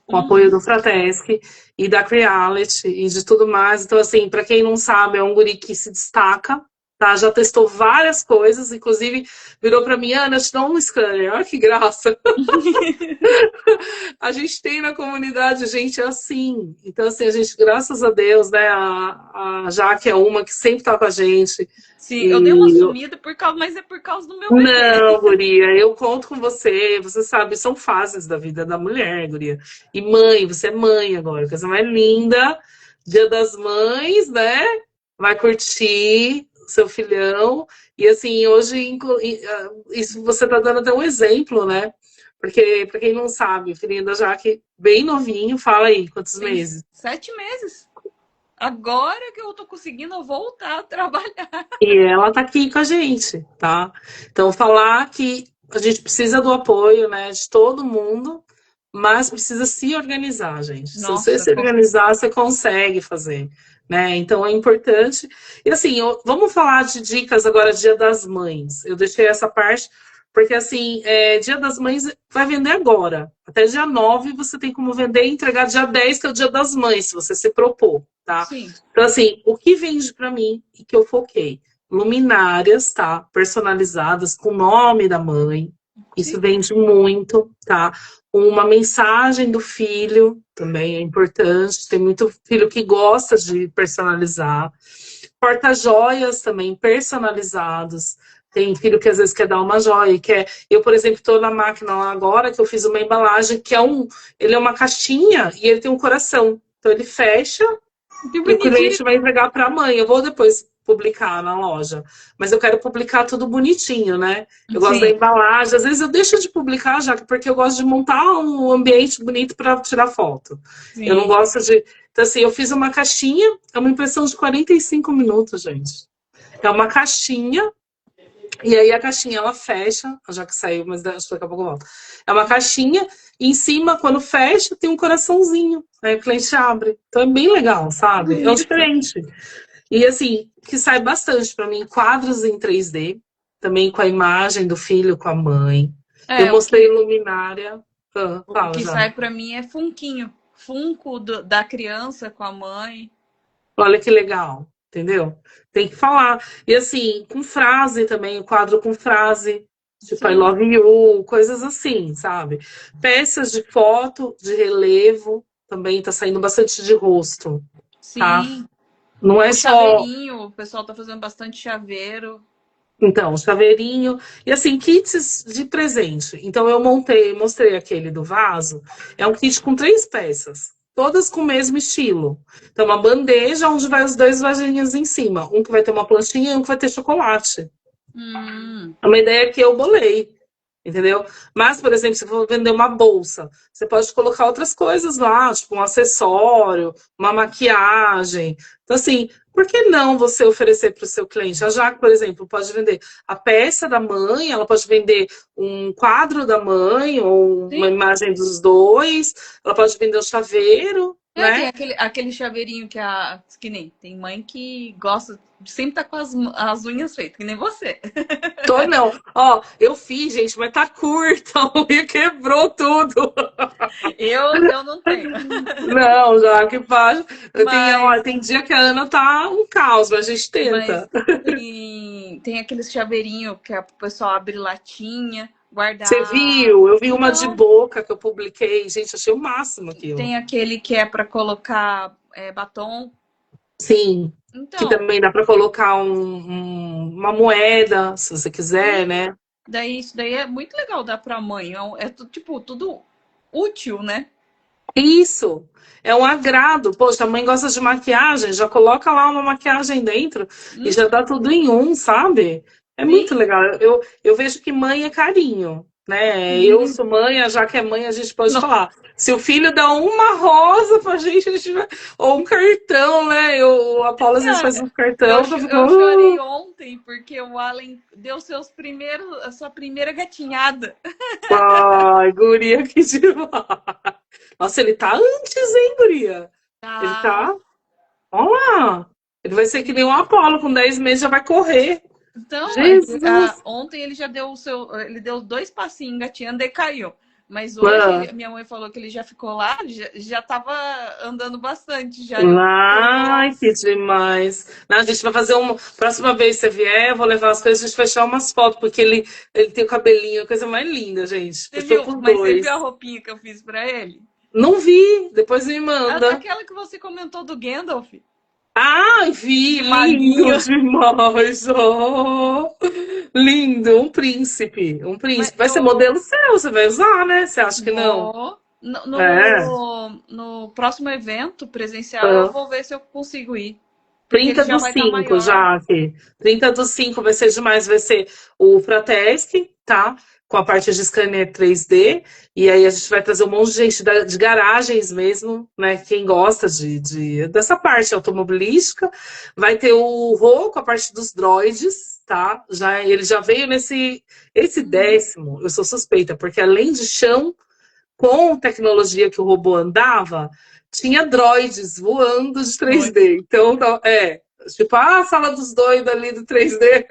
com apoio Uhum. do Fratesc e da Creality e de tudo mais. Então, assim, para quem não sabe, é um guri que se destaca, tá? Já testou várias coisas, inclusive virou para mim, Ana, te dá um scanner. Olha que graça. A gente tem na comunidade gente assim. Então, assim, a gente, graças a Deus, né? A Jaque é uma que sempre tá com a gente. Sim, eu dei uma E sumida mas é por causa do meu bebê. não, guria, eu conto com você. Você sabe, são fases da vida da mulher, guria. E mãe, você é mãe agora, coisa mais linda. Dia das Mães, né? Vai curtir seu filhão. E assim, hoje, isso você tá dando até um exemplo, né? Porque, pra quem não sabe, o filhinho da Jaque, bem novinho, fala aí, quantos Tem meses? 7 meses. Agora que eu tô conseguindo voltar a trabalhar. E ela tá aqui com a gente, tá? Então, falar que a gente precisa do apoio, né, de todo mundo, mas precisa se organizar, gente. Se você Nossa, se organizar, você consegue fazer, né? Então, é importante. E assim, vamos falar de dicas agora, Dia das Mães. Eu deixei essa parte, porque assim, Dia das Mães vai vender agora. Até dia 9 você tem como vender e entregar dia 10, que é o Dia das Mães, se você se propor, tá? sim. Então, assim, o que vende para mim e que eu foquei? Luminárias, tá? Personalizadas com o nome da mãe. Isso Sim. vende muito, tá? Uma mensagem do filho também é importante. Tem muito filho que gosta de personalizar. Porta-joias também personalizados. Tem filho que às vezes quer dar uma joia e quer. Eu, por exemplo, estou na máquina lá agora que eu fiz uma embalagem que ele é uma caixinha e ele tem um coração. Então ele fecha Que E o bonitinho. cliente vai entregar para a mãe. Eu vou depois publicar na loja, mas eu quero publicar tudo bonitinho, né? Eu gosto da Sim, embalagem. Às vezes eu deixo de publicar já, porque eu gosto de montar um ambiente bonito para tirar foto. Eu não sim. gosto de. Então, assim, eu fiz uma caixinha, é uma impressão de 45 minutos, gente. É uma caixinha, e aí a caixinha ela fecha, já que saiu, mas acho que daqui a pouco eu volto. É uma caixinha, e em cima, quando fecha, tem um coraçãozinho. Aí o cliente abre. Então é bem legal, sabe? É um Isso. diferente. E assim, que sai bastante para mim, quadros em 3D, também com a imagem do filho com a mãe. Eu É, mostrei luminária. Ah, o fala que já. sai pra mim é funquinho. Funko da criança com a mãe. Olha que legal, entendeu? Tem que falar. E assim, com frase também, o quadro com frase, tipo I Sim, love you, coisas assim, sabe? Peças de foto, de relevo, também tá saindo bastante de rosto, tá? sim. Não é O só. chaveirinho, o pessoal tá fazendo bastante chaveiro. Então, chaveirinho. E assim, kits de presente. Então, eu mostrei aquele do vaso. É um kit com 3 peças, todas com o mesmo estilo. Então, uma bandeja onde vai os 2 vasinhos em cima. Um que vai ter uma plantinha e um que vai ter chocolate. Hum, É uma ideia que eu bolei. Entendeu? Mas, por exemplo, se for vender uma bolsa, você pode colocar outras coisas lá, tipo um acessório, uma maquiagem. Então, assim, por que não você oferecer para o seu cliente? A Jaque, por exemplo, pode vender a peça da mãe, ela pode vender um quadro da mãe, ou uma sim. imagem dos dois, ela pode vender o chaveiro, É, tem né? aquele chaveirinho que nem tem mãe que gosta de sempre tá com as unhas feitas, que nem você. Tô não. Ó, eu fiz, gente, mas tá curta, a unha quebrou tudo. Eu não tenho. Não, já que faz. Mas, Tem dia que a Ana tá um caos, mas a gente mas tenta. tem aqueles chaveirinho que o pessoal abre latinha, Você guardar. viu? Eu vi uma de Então, boca que eu publiquei. Gente, achei o máximo aquilo. tem aquele que é para colocar batom. Sim, que Então, também dá para colocar uma moeda, se você quiser, sim, né? daí isso daí é muito legal dar para mãe. Tipo tudo útil, né? Isso, é um agrado. Poxa, a mãe gosta de maquiagem, já coloca lá uma maquiagem dentro e já Hum, dá tudo em um, sabe? É sim, muito legal. Eu vejo que mãe é carinho, né? Eu sim. sou mãe, a Jaque é mãe, a gente pode Não, falar. Se o filho dá uma rosa pra gente, ou um cartão, né? A Paula às vezes faz um cartão que eu fico. eu chorei ontem porque o Allen deu a sua primeira gatinhada. Ai, guria, que demais. Nossa, ele tá antes, hein, guria? Ele Tá. tá. Olha lá. Ele vai ser que nem um Apolo, com 10 meses já vai correr. Então, Jesus! ontem ele já deu ele deu 2 passinhos engatinhando e caiu. Mas Ah, hoje minha mãe falou que ele já ficou lá, já tava andando bastante já. Eu falei, ai, que nossa, demais. Não, a gente vai fazer uma. Próxima vez que você vier, eu vou levar as coisas, a gente vai tirar umas fotos, porque ele tem o cabelinho, a coisa mais linda, gente. você Puxou viu? por Mas você viu a dois. roupinha que eu fiz pra ele? Não vi, depois me manda. Aquela que você comentou do Gandalf, Ai, vi, de lindo maguinho. demais. Oh, lindo, um príncipe. Um Mas príncipe. Vai ser eu modelo seu, você vai usar, né? Você acha que não? vou. É. No próximo evento presencial, eu Ah. vou ver se eu consigo ir. Porque ele 30 já do vai estar 5, maior. Jaque. 30 do 5 vai ser demais, vai ser o Fratesc, tá? Com a parte de scanner 3D. E aí a gente vai trazer um monte de gente de garagens mesmo, né? Quem gosta dessa parte automobilística. Vai ter o Rô com a parte dos droids, tá? Ele já veio esse Uhum. 10º, eu sou suspeita, porque além de chão, com tecnologia que o robô andava, tinha droids voando de Oi. 3D. Então, tipo, a sala dos doidos ali do 3D,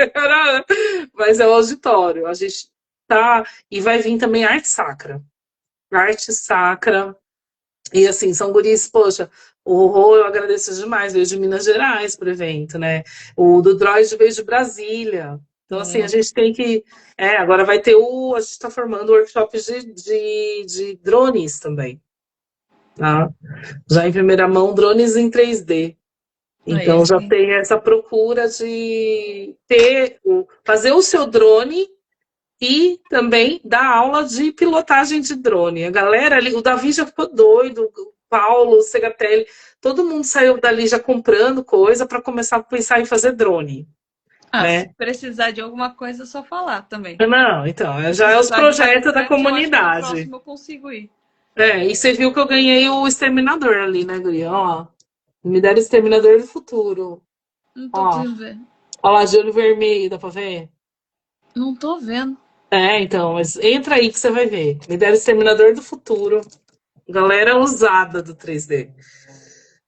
mas é o auditório. A gente tá. E vai vir também arte sacra. Arte sacra. E assim, são guris, poxa, o Rô eu agradeço demais, veio de Minas Gerais para o evento, né? O do Droid veio de Brasília. Então, assim, a Sim. gente tem que. Agora vai ter A gente está formando workshops de drones também, tá? Já em primeira mão, drones em 3D. É Então já esse. tem essa procura de fazer o seu drone e também dar aula de pilotagem de drone. A galera ali, o Davi já ficou doido. Paulo, Segatelli, todo mundo saiu dali já comprando coisa para começar a pensar em fazer drone, Ah, se né? precisar de alguma coisa, é só falar também. Não, então, Se já é os precisar de projetos da palestrante, eu acho que no comunidade. próximo eu consigo ir. É, e você viu que eu ganhei o Exterminador ali, né, Guria? Ó, me deram o Exterminador do Futuro. Não tô Ó, conseguindo ver. ó lá, de olho vermelho, dá pra ver? Não tô vendo. É, então, mas entra aí que você vai ver. Me deram o Exterminador do Futuro. Galera usada do 3D.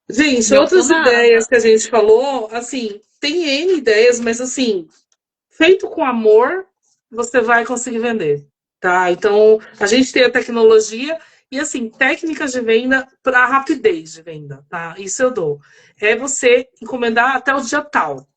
Gente, Eu tô outras ideias nada. que a gente falou, assim, tem N ideias, mas assim, feito com amor, você vai conseguir vender, tá? Então, a gente tem a tecnologia e, assim, técnicas de venda para rapidez de venda, tá? Isso eu dou. É você encomendar até o dia tal.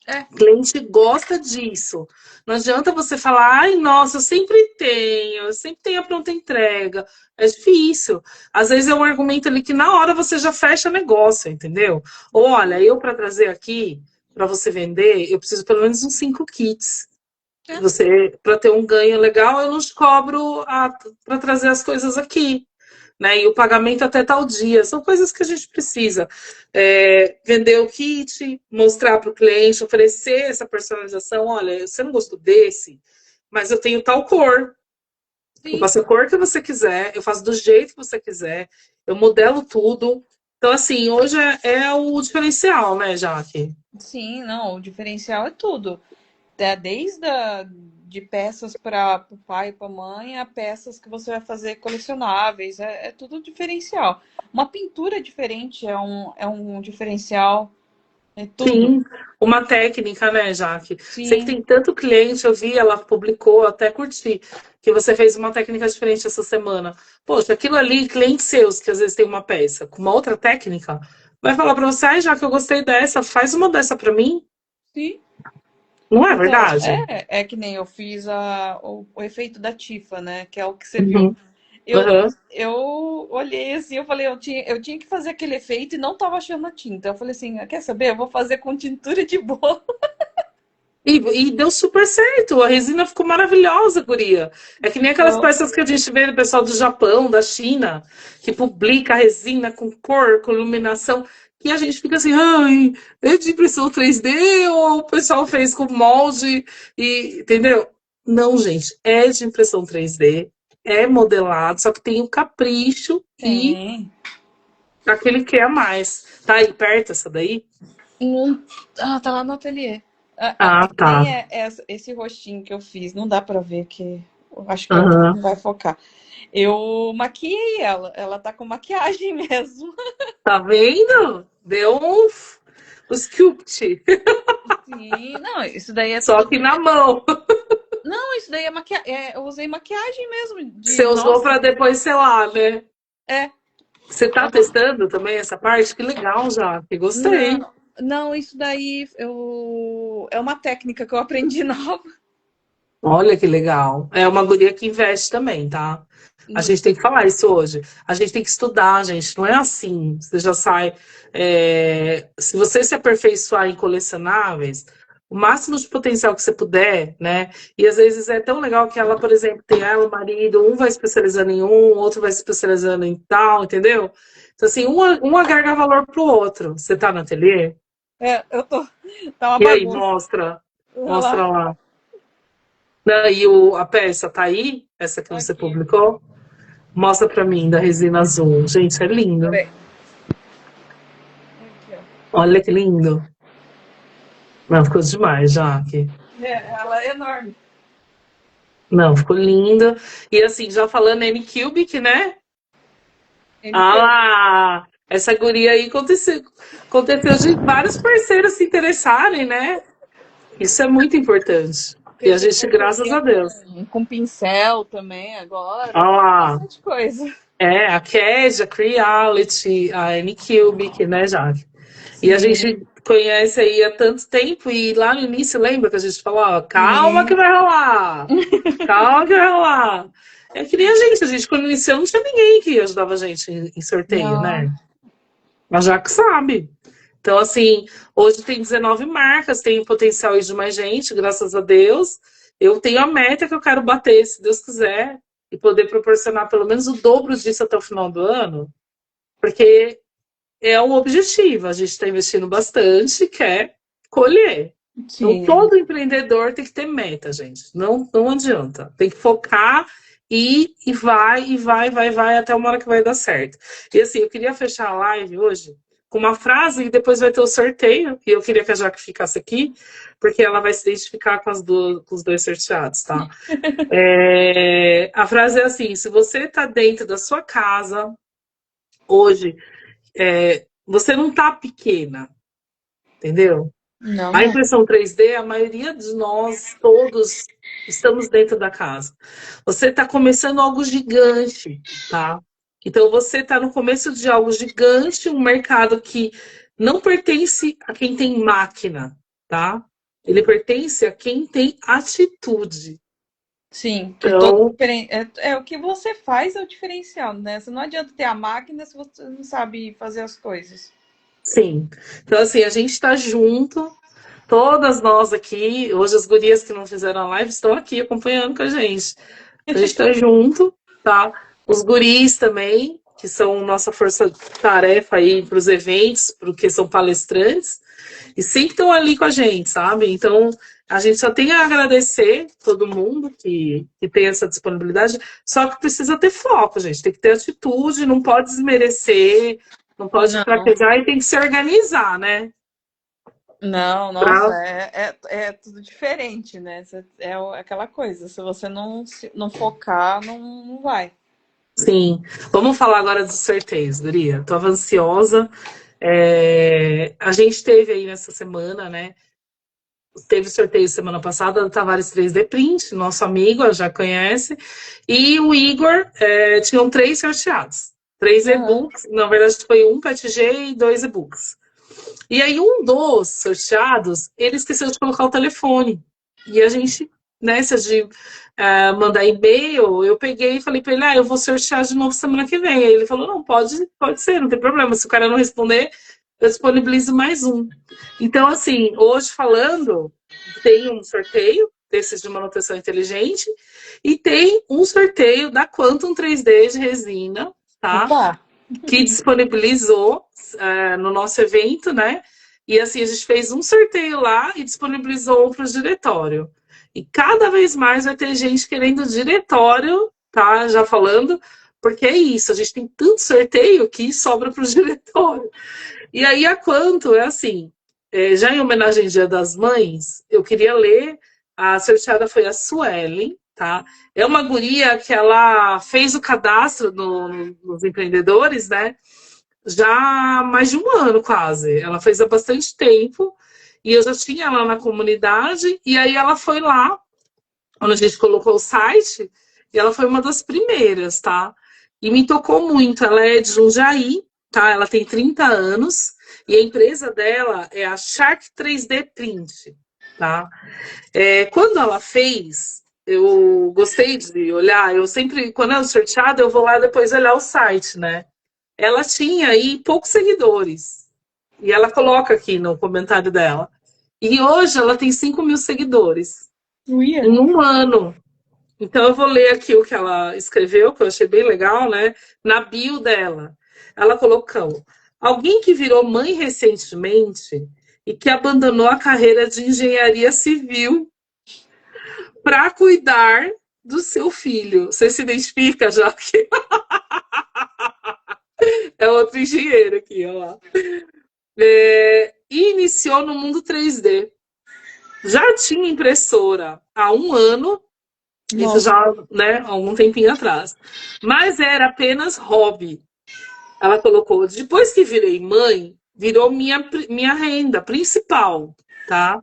É, O cliente gosta disso. Não adianta você falar, ai, nossa, eu sempre tenho a pronta entrega. É difícil. Às vezes é um argumento ali que na hora você já fecha negócio, entendeu? Ou olha, eu para trazer aqui, para você vender, eu preciso pelo menos uns 5 kits. é. Você, para ter um ganho legal, eu não te cobro para trazer as coisas aqui, né? E o pagamento até tal dia. São coisas que a gente precisa. Vender o kit, mostrar para o cliente, oferecer essa personalização. Olha, você não gostou desse, mas eu tenho tal cor. Eu Sim, faço a cor que você quiser, eu faço do jeito que você quiser, eu modelo tudo. Então, assim, hoje é o diferencial, né, Jaque? sim, não. O diferencial é tudo. Desde de peças para o pai e para a mãe a peças que você vai fazer colecionáveis. É tudo diferencial. Uma pintura diferente é um diferencial. É tudo. Sim, uma técnica, né, Jaque? Sei que Sim, tem tanto cliente, eu vi, ela publicou, até curti, que você fez uma técnica diferente essa semana. Poxa, aquilo ali, clientes seus, que às vezes tem uma peça com uma outra técnica, vai falar para você, ai, Jaque, eu gostei dessa, faz uma dessa para mim. sim. Não é Então, verdade? é que nem eu fiz o efeito da Tifa, né? Que é o que você viu. Uhum. Eu, Uhum. eu olhei assim, eu falei, eu tinha que fazer aquele efeito e não tava achando a tinta. Eu falei assim, quer saber? Eu vou fazer com tintura de bolo. E deu super certo, a resina ficou maravilhosa, guria. É que nem aquelas Ficou. peças que a gente vê do pessoal do Japão, da China, que publica a resina com cor, com iluminação, que a gente fica assim, ai, é de impressão 3D ou o pessoal fez com molde, entendeu? Não, gente, é de impressão 3D, é modelado, só que tem o capricho e Tem. aquele que é a mais. Tá aí perto essa daí? Tá lá no ateliê. Ah, Que tá. nem esse rostinho que eu fiz. Não dá pra ver que eu acho que Aham. não vai focar. Eu maquiei ela. Ela tá com maquiagem mesmo. Tá vendo? Deu um sculpt, Sim, não, isso daí é só tudo. que na mão. Não, isso daí é maquiagem. Eu usei maquiagem mesmo. Você usou para Nossa, depois selar, né? é. Você tá é testando também essa parte? Que legal já, que gostei. Não, não, isso daí é uma técnica que eu aprendi nova. Olha que legal. É uma guria que investe também, tá? A gente tem que falar isso hoje. A gente tem que estudar, gente. Não é assim. Você já sai. Se você se aperfeiçoar em colecionáveis, o máximo de potencial que você puder, né? E às vezes é tão legal que ela, por exemplo, tem ela, o marido, um vai especializando em um, outro vai especializando em tal, entendeu? Então, assim, um agrega valor pro outro. Você tá no ateliê? Eu tô. Tá uma E aí, bagunça. mostra. Olha lá, Mostra lá. Não, e a peça tá aí? Essa que você aqui. publicou? Mostra pra mim, da resina azul. Gente, é lindo. Peraí. Aqui, ó. Olha que lindo. Não, ficou demais, Jaque. Ela é enorme. Não, ficou lindo. E assim, já falando N-Cubic, né? Ah NQ. lá! Essa guria aí aconteceu de vários parceiros se interessarem, né? Isso é muito importante. E a Fechei gente, graças parceria a Deus. com pincel também agora. Olha lá. Bastante coisa. A CAD, a Creality, a N-Cubic, né, Jaque? E a Sim, gente conhece aí há tanto tempo, e lá no início, lembra que a gente falava, calma que sim. vai rolar, calma que vai rolar. É que nem a gente quando iniciou, não tinha ninguém que ajudava a gente em sorteio, Não. né? Mas já que sabe. Então, assim, hoje tem 19 marcas, tem potencial aí de mais gente, graças a Deus. Eu tenho a meta que eu quero bater, se Deus quiser, e poder proporcionar pelo menos o dobro disso até o final do ano. Porque é um objetivo, a gente está investindo bastante, quer colher. Então, Sim. todo empreendedor tem que ter meta, gente. Não adianta. Tem que focar e vai, e vai, até uma hora que vai dar certo. E assim, eu queria fechar a live hoje com uma frase e depois vai ter o sorteio. E eu queria que a Jaque ficasse aqui, porque ela vai se identificar com os dois sorteados, tá? A frase é assim: se você está dentro da sua casa hoje, você não está pequena, entendeu? Não, A não. impressão 3D, a maioria de nós, todos, estamos dentro da casa. Você está começando algo gigante, tá? Então, você está no começo de algo gigante, um mercado que não pertence a quem tem máquina, tá? Ele pertence a quem tem atitude. Sim, que todo Então, é o que você faz é o diferencial, né? Você não adianta ter a máquina se você não sabe fazer as coisas. sim. Então, assim, a gente está junto, todas nós aqui, hoje as gurias que não fizeram a live estão aqui acompanhando com a gente. Então, a gente está junto, tá? Os guris também, que são nossa força-tarefa aí para os eventos, porque são palestrantes, e sempre estão ali com a gente, sabe? Então, a gente só tem a agradecer todo mundo que tem essa disponibilidade, só que precisa ter foco, gente. Tem que ter atitude, não pode desmerecer, não pode Não, fraquejar e tem que se organizar, né? não, nossa, Pra... é tudo diferente, né? Aquela coisa, se você não focar, não vai. Sim. Vamos falar agora dos sorteios, Guria. Tô ansiosa. A gente teve aí nessa semana, né? Teve sorteio semana passada do Tavares 3D Print, nosso amigo, já conhece. E o Igor, tinham 3 sorteados. 3 Aham. e-books, na verdade foi um PETG e 2 e-books. E aí um dos sorteados, ele esqueceu de colocar o telefone. E a gente, nessa de mandar e-mail, eu peguei e falei para ele, eu vou sortear de novo semana que vem. Aí ele falou, não, pode ser, não tem problema. Se o cara não responder, eu disponibilizo mais um. Então, assim, hoje falando, tem um sorteio desses de manutenção inteligente e tem um sorteio da Quantum 3D de resina, tá? Opa! Que disponibilizou no nosso evento, né? E assim, a gente fez um sorteio lá e disponibilizou para o diretório. E cada vez mais vai ter gente querendo diretório, tá? Já falando, porque é isso, a gente tem tanto sorteio que sobra para o diretório. E aí, a quanto é assim, já em homenagem ao Dia das Mães, eu queria ler, a sorteada foi a Suelen, tá? É uma guria que ela fez o cadastro nos empreendedores, né? Já há mais de um ano quase. Ela fez há bastante tempo e eu já tinha ela na comunidade e aí ela foi lá, onde a gente colocou o site, e ela foi uma das primeiras, tá? E me tocou muito. Ela é de Jundiaí, tá? Ela tem 30 anos e a empresa dela é a Shark 3D Print, tá? Quando ela fez, eu gostei de olhar, eu sempre, quando é sorteada, eu vou lá depois olhar o site, né? Ela tinha aí poucos seguidores. E ela coloca aqui no comentário dela. E hoje ela tem 5.000 seguidores. Uia. Em um ano. Então eu vou ler aqui o que ela escreveu, que eu achei bem legal, né? Na bio dela. Ela colocou: alguém que virou mãe recentemente e que abandonou a carreira de engenharia civil para cuidar do seu filho. Você se identifica, já que é outro engenheiro aqui, olha lá. E iniciou no mundo 3D. Já tinha impressora há um ano, isso Nossa. já, né, há algum tempinho atrás. Mas era apenas hobby. Ela colocou, depois que virei mãe, virou minha renda principal, tá?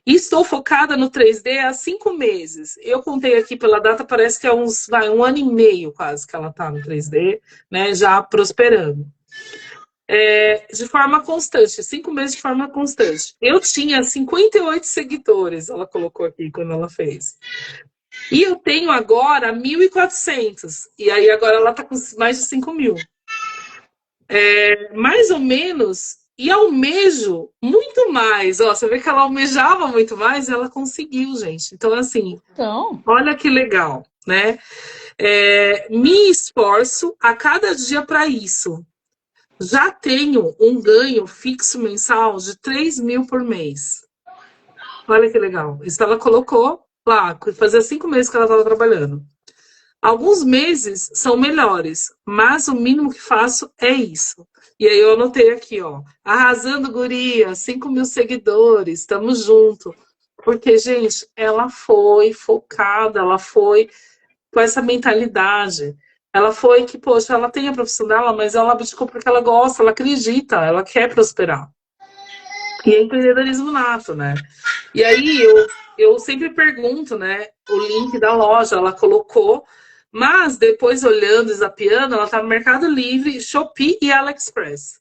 E estou focada no 3D há 5 meses. Eu contei aqui pela data, parece que é um ano e meio quase que ela está no 3D, né? Já prosperando. De forma constante, 5 meses de forma constante. Eu tinha 58 seguidores, ela colocou aqui quando ela fez. E eu tenho agora 1.400. E aí agora ela está com mais de 5.000. Mais ou menos, e almejo muito mais. Ó, você vê que ela almejava muito mais, ela conseguiu, gente. Então, assim, Então, olha que legal, né? Me esforço a cada dia para isso. já tenho um ganho fixo mensal de 3 mil por mês. Olha que legal. Isso ela colocou lá, fazia 5 meses que ela estava trabalhando. Alguns meses são melhores, mas o mínimo que faço é isso. E aí eu anotei aqui, ó. Arrasando, guria, 5 mil seguidores, tamo junto. Porque, gente, ela foi focada, ela foi com essa mentalidade. Ela foi que, poxa, ela tem a profissão dela, mas ela abdicou porque ela gosta, ela acredita, ela quer prosperar. E é empreendedorismo nato, né? E aí eu sempre pergunto, né? O link da loja, ela colocou, mas depois olhando, zapeando, ela tá no Mercado Livre, Shopee e AliExpress.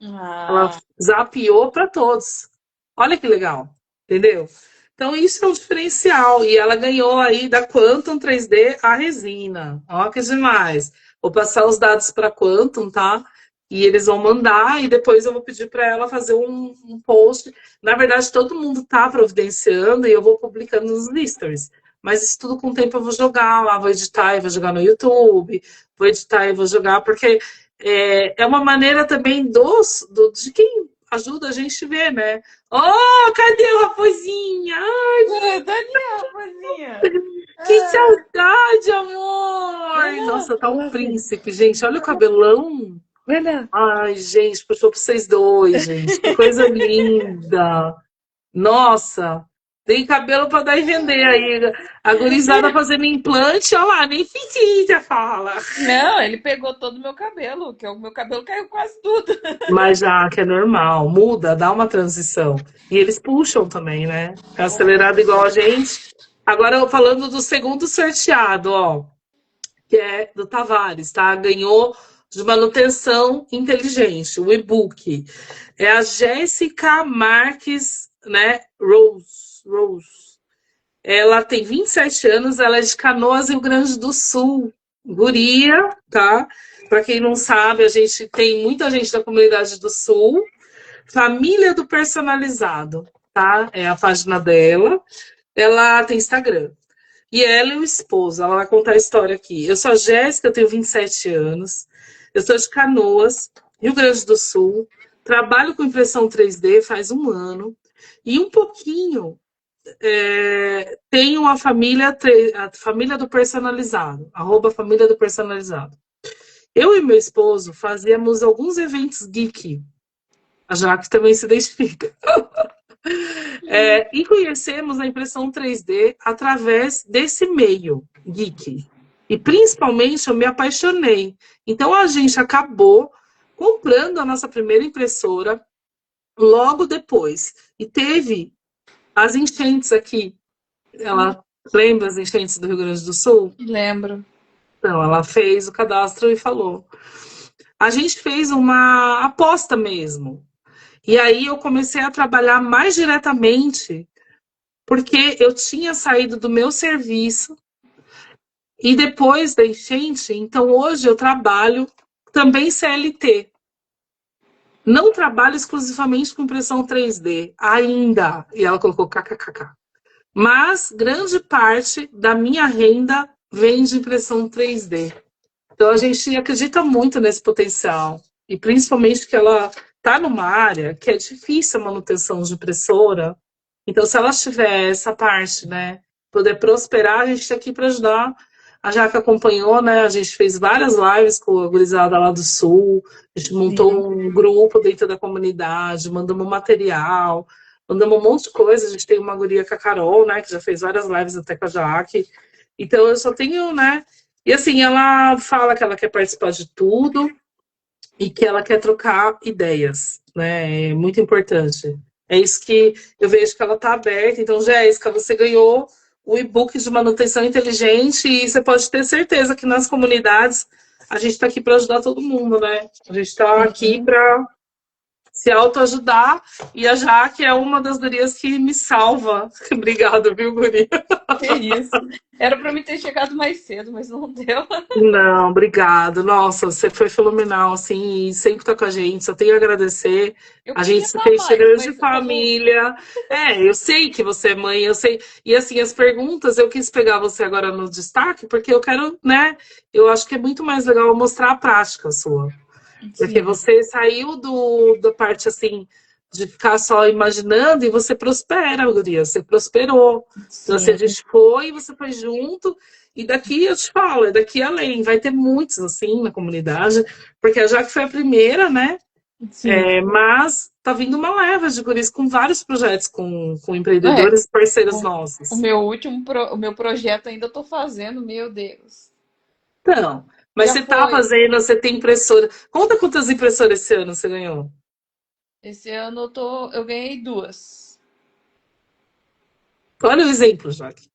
Ela Ah, zapeou para todos. Olha que legal, entendeu? Então isso é um diferencial. E ela ganhou aí da Quantum 3D a resina. Olha que demais. Vou passar os dados para Quantum, tá? E eles vão mandar e depois eu vou pedir para ela fazer um post. Na verdade, todo mundo tá providenciando e eu vou publicando nos listers. Mas isso tudo com o tempo eu vou jogar lá, vou editar e vou jogar no YouTube, vou editar e vou jogar, porque é uma maneira também de quem ajuda a gente ver, né? Oh, cadê o raposinha? Ai, Daniel, rapazinha. que Ah, saudade, amor! Lena, Nossa, tá um Lena, príncipe, gente. Olha o cabelão. Lena. Ai, gente, puxou pra vocês dois, gente. Que coisa linda. Nossa, tem cabelo pra dar e vender aí. A gurizada fazendo implante, olha lá, nem precisa fala. Não, ele pegou todo o meu cabelo, que o meu cabelo caiu quase tudo. Mas já que é normal, muda, dá uma transição. E eles puxam também, né? É acelerado igual a gente. Agora, eu falando do segundo sorteado, ó, que é do Tavares, tá? Ganhou de manutenção inteligente, o e-book. É a Jéssica Marques, né? Rose. Ela tem 27 anos, ela é de Canoas, Rio Grande do Sul. Guria, tá? Para quem não sabe, a gente tem muita gente da comunidade do Sul. Família do Personalizado, tá? É a página dela. Ela tem Instagram. E ela e o esposo, ela vai contar a história aqui. Eu sou a Jéssica, eu tenho 27 anos. Eu sou de Canoas, Rio Grande do Sul. Trabalho com impressão 3D faz um ano. E um pouquinho tenho a família do personalizado, @, família do personalizado. Eu e meu esposo fazíamos alguns eventos geek, a Jaque também se identifica. E conhecemos a impressão 3D através desse meio geek. E principalmente eu me apaixonei. Então a gente acabou comprando a nossa primeira impressora logo depois. E teve as enchentes aqui. Ela lembra as enchentes do Rio Grande do Sul? Lembro. Então, ela fez o cadastro e falou. A gente fez uma aposta mesmo. E aí eu comecei a trabalhar mais diretamente, porque eu tinha saído do meu serviço e depois da enchente, então hoje eu trabalho também CLT. Não trabalho exclusivamente com impressão 3D, ainda. E ela colocou kkkk. Mas grande parte da minha renda vem de impressão 3D. Então a gente acredita muito nesse potencial. E principalmente que ela está numa área que é difícil a manutenção de impressora. Então, se ela tiver essa parte, né, poder prosperar, a gente está aqui para ajudar. A Jaque acompanhou, né? A gente fez várias lives com a gurizada lá do Sul. A gente montou um grupo dentro da comunidade, mandamos material, mandamos um monte de coisa. A gente tem uma guria com a Carol, né? Que já fez várias lives até com a Jaque. Então, eu só tenho, né? E assim, ela fala que ela quer participar de tudo e que ela quer trocar ideias, né? É muito importante. É isso que eu vejo que ela está aberta. Então, Jéssica, você ganhou o e-book de manutenção inteligente e você pode ter certeza que nas comunidades a gente está aqui para ajudar todo mundo, né? A gente está aqui para se autoajudar e a Jaque é uma das gurias que me salva. Obrigada, viu, guria? Que isso. Era para mim ter chegado mais cedo, mas não deu. Não, obrigado. Nossa, você foi fenomenal, assim, e sempre tá com a gente. Só tenho a agradecer. Eu A gente queria se dar fez mais, grande mas como. família. Eu sei que você é mãe, eu sei. E assim, as perguntas, eu quis pegar você agora no destaque, porque eu quero, né? Eu acho que é muito mais legal mostrar a prática sua. Porque Sim, você saiu da parte assim de ficar só imaginando e você prospera, guria. Você prosperou. Então, assim, a sim, gente foi, você foi junto, e daqui eu te falo, é daqui além. Vai ter muitos assim na comunidade, porque a Jaque foi a primeira, né? sim. Mas tá vindo uma leva de guris com vários projetos com É, empreendedores parceiros o, o nossos. meu último, o meu projeto ainda eu tô fazendo, meu Deus. Então, mas Já você tá foi. fazendo, você tem impressora. Conta quantas impressoras esse ano você ganhou. Esse ano eu ganhei duas. Olha o exemplo, Jaque.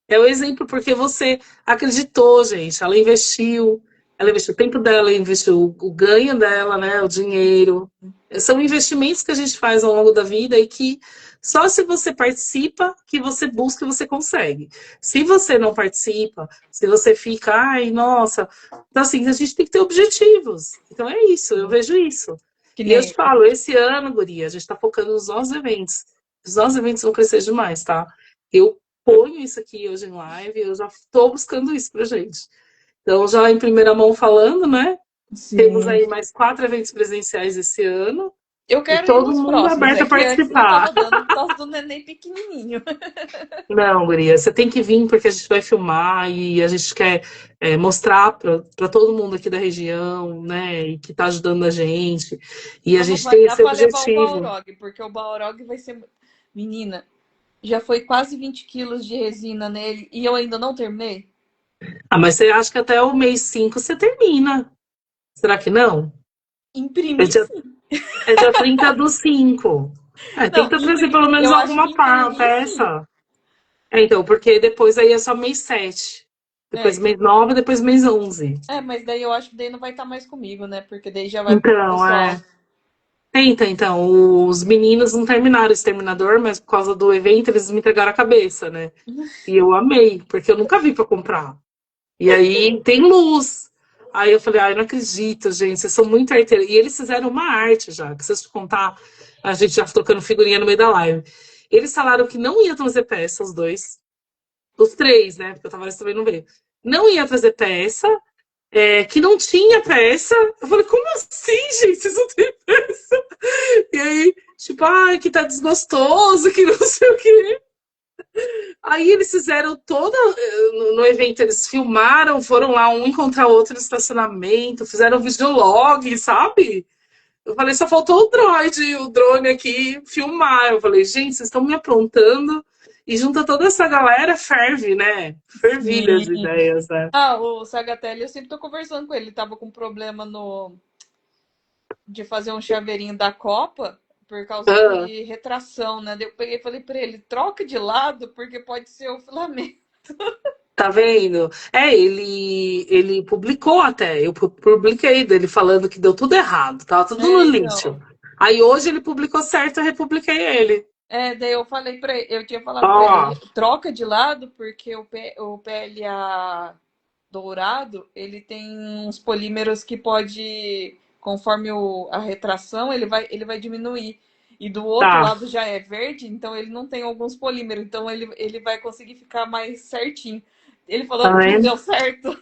É o exemplo porque você acreditou, gente. Ela investiu o tempo dela, investiu o ganho dela, né? O dinheiro. São investimentos que a gente faz ao longo da vida e que só se você participa que você busca e você consegue. Se você não participa, se você fica, ai, nossa. Então, assim, a gente tem que ter objetivos. Então é isso, eu vejo isso. Que E eu nem te falo, esse ano, Guria, a gente está focando nos nossos eventos. Os nossos eventos vão crescer demais, tá? Eu ponho isso aqui hoje em live, eu já estou buscando isso pra gente. Então, já em primeira mão falando, né? Temos sim. aí mais 4 eventos presenciais esse ano Eu e quero ir todo nos mundo próximos, aberto é a que antes não participar. tava dando por causa do neném pequenininho. Não, Guria, você tem que vir porque a gente vai filmar e a gente quer mostrar para todo mundo aqui da região, né? E que está ajudando a gente. E a Só não gente vai tem dar esse pra levar o objetivo. Balrog, porque o Balrog vai ser. Menina, já foi quase 20 quilos de resina nele e eu ainda não terminei? Ah, mas você acha que até o mês 5 você termina? Será que não? É Imprimir, dia, sim. é dia 30 do 5. Não, Tenta trazer pelo menos eu acho que alguma imprimir, sim. peça. Então, porque depois aí é só mês 7. Depois É, mês 9, depois mês 11. mas daí eu acho que daí não vai estar mais comigo, né? Porque daí já vai pro Então, pessoal. Tenta, então. Os meninos não terminaram esse terminador, mas por causa do evento eles me entregaram a cabeça, né? E eu amei, porque eu nunca vi pra comprar. E aí tem luz. Aí eu falei, ai, não acredito, gente, vocês são muito arteiros. E eles fizeram uma arte já, que se eu te contar, a gente já trocando figurinha no meio da live. Eles falaram que não ia trazer peça, os dois. Os três, né? Porque o Tavares também não veio. Não ia trazer peça, que não tinha peça. Eu falei, como assim, gente? Vocês não têm peça? E aí, tipo, ai, que tá desgostoso, que não sei o quê. Aí eles fizeram toda. No evento, eles filmaram, foram lá um encontrar o outro no estacionamento, fizeram videolog, sabe? Eu falei, só faltou o drone aqui filmar. Eu falei, gente, vocês estão me aprontando. E junta toda essa galera, ferve, né? Fervilha as Sim. ideias, né? Ah, o Sagatelli, eu sempre tô conversando com ele. Ele tava com problema de fazer um chaveirinho da Copa por causa Ah, de retração, né? Daí eu peguei e falei pra ele, troca de lado, porque pode ser o filamento. tá vendo? Ele publicou até. Eu publiquei dele falando que deu tudo errado, tava tudo no É, lixo. então. Aí hoje ele publicou certo, eu republiquei ele. Daí eu falei pra ele, eu tinha falado pra ele, Ó, troca de lado, porque o PLA dourado, ele tem uns polímeros que pode, conforme a retração, ele vai diminuir. E do outro tá, lado já é verde, então ele não tem alguns polímeros, então ele vai conseguir ficar mais certinho. Ele tá falou que não vendo? deu certo.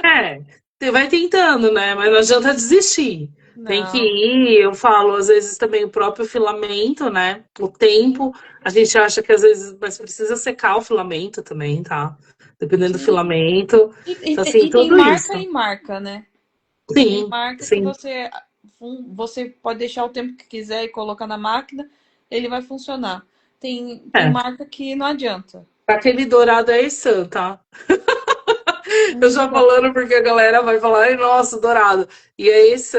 É, você vai tentando, né? Mas não adianta desistir. Tem que Não. ir, eu falo, às vezes também o próprio filamento, né? O tempo, a gente acha que às vezes, mas precisa secar o filamento também, tá? Dependendo do Sim. filamento. E, Então, e- assim, e tem tudo marca isso. e marca, né? Tem Sim, marca que sim. você pode deixar o tempo que quiser e colocar na máquina, ele vai funcionar. Tem É. marca que não adianta. Aquele dourado é esse, tá? Eu já Então, falando porque a galera vai falar, ai, nossa, dourado. E é esse,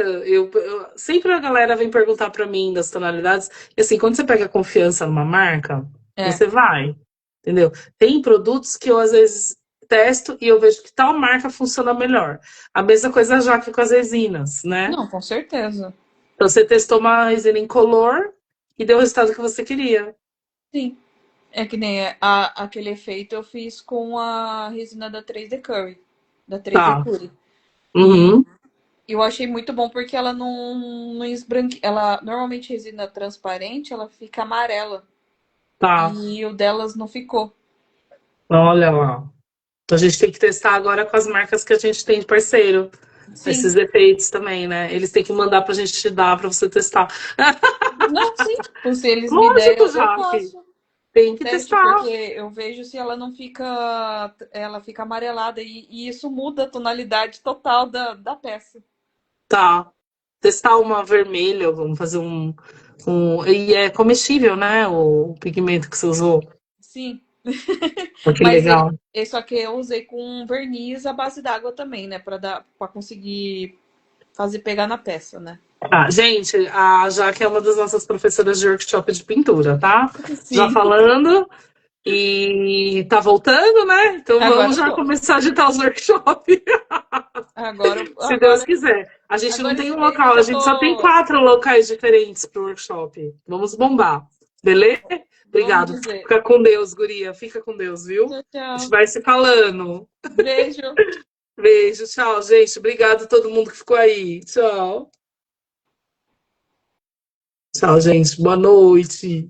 sempre a galera vem perguntar pra mim das tonalidades. E assim, quando você pega confiança numa marca, é. você vai, entendeu? Tem produtos que eu às vezes testo e eu vejo que tal marca funciona melhor. A mesma coisa já que com as resinas, né? Não, com certeza. Então você testou uma resina incolor e deu o resultado que você queria. Sim. É que nem aquele efeito eu fiz com a resina da 3D Curry, da 3D Tá. Curry. E Uhum. eu achei muito bom porque ela não esbranque... Ela, normalmente resina transparente, ela fica amarela. Tá. E o delas não ficou. Olha lá. Então a gente tem que testar agora com as marcas que a gente tem de parceiro. Sim. Esses efeitos também, né? Eles têm que mandar pra gente te dar pra você testar. Não, sim. Tipo, se eles me derem, Lógico, eu Jaque. faço Tem o que teste, porque testar. eu vejo se ela fica amarelada e isso muda a tonalidade total da peça. Tá. Testar uma vermelha, vamos fazer E é comestível, né? O pigmento que você usou. Sim. Olha que Mas legal. esse aqui eu usei com verniz à base d'água também, né? Para conseguir fazer pegar na peça, né? Tá, gente, a Jaque é uma das nossas professoras de workshop de pintura, tá? Já Sim. falando. E tá voltando, né? Então vamos Agora já foi. começar a agitar os workshops, Agora, se Deus agora, quiser. A gente não agora tem esse um mês local, eu a já gente só tem tô. 4 locais diferentes para o workshop. Vamos bombar, beleza? Vamos Obrigado. dizer. Fica com Deus, guria. Fica com Deus, viu? Tchau, A gente tchau. vai se falando. Beijo. Beijo, tchau, gente. Obrigado a todo mundo que ficou aí. Tchau. Tchau, gente. Boa noite.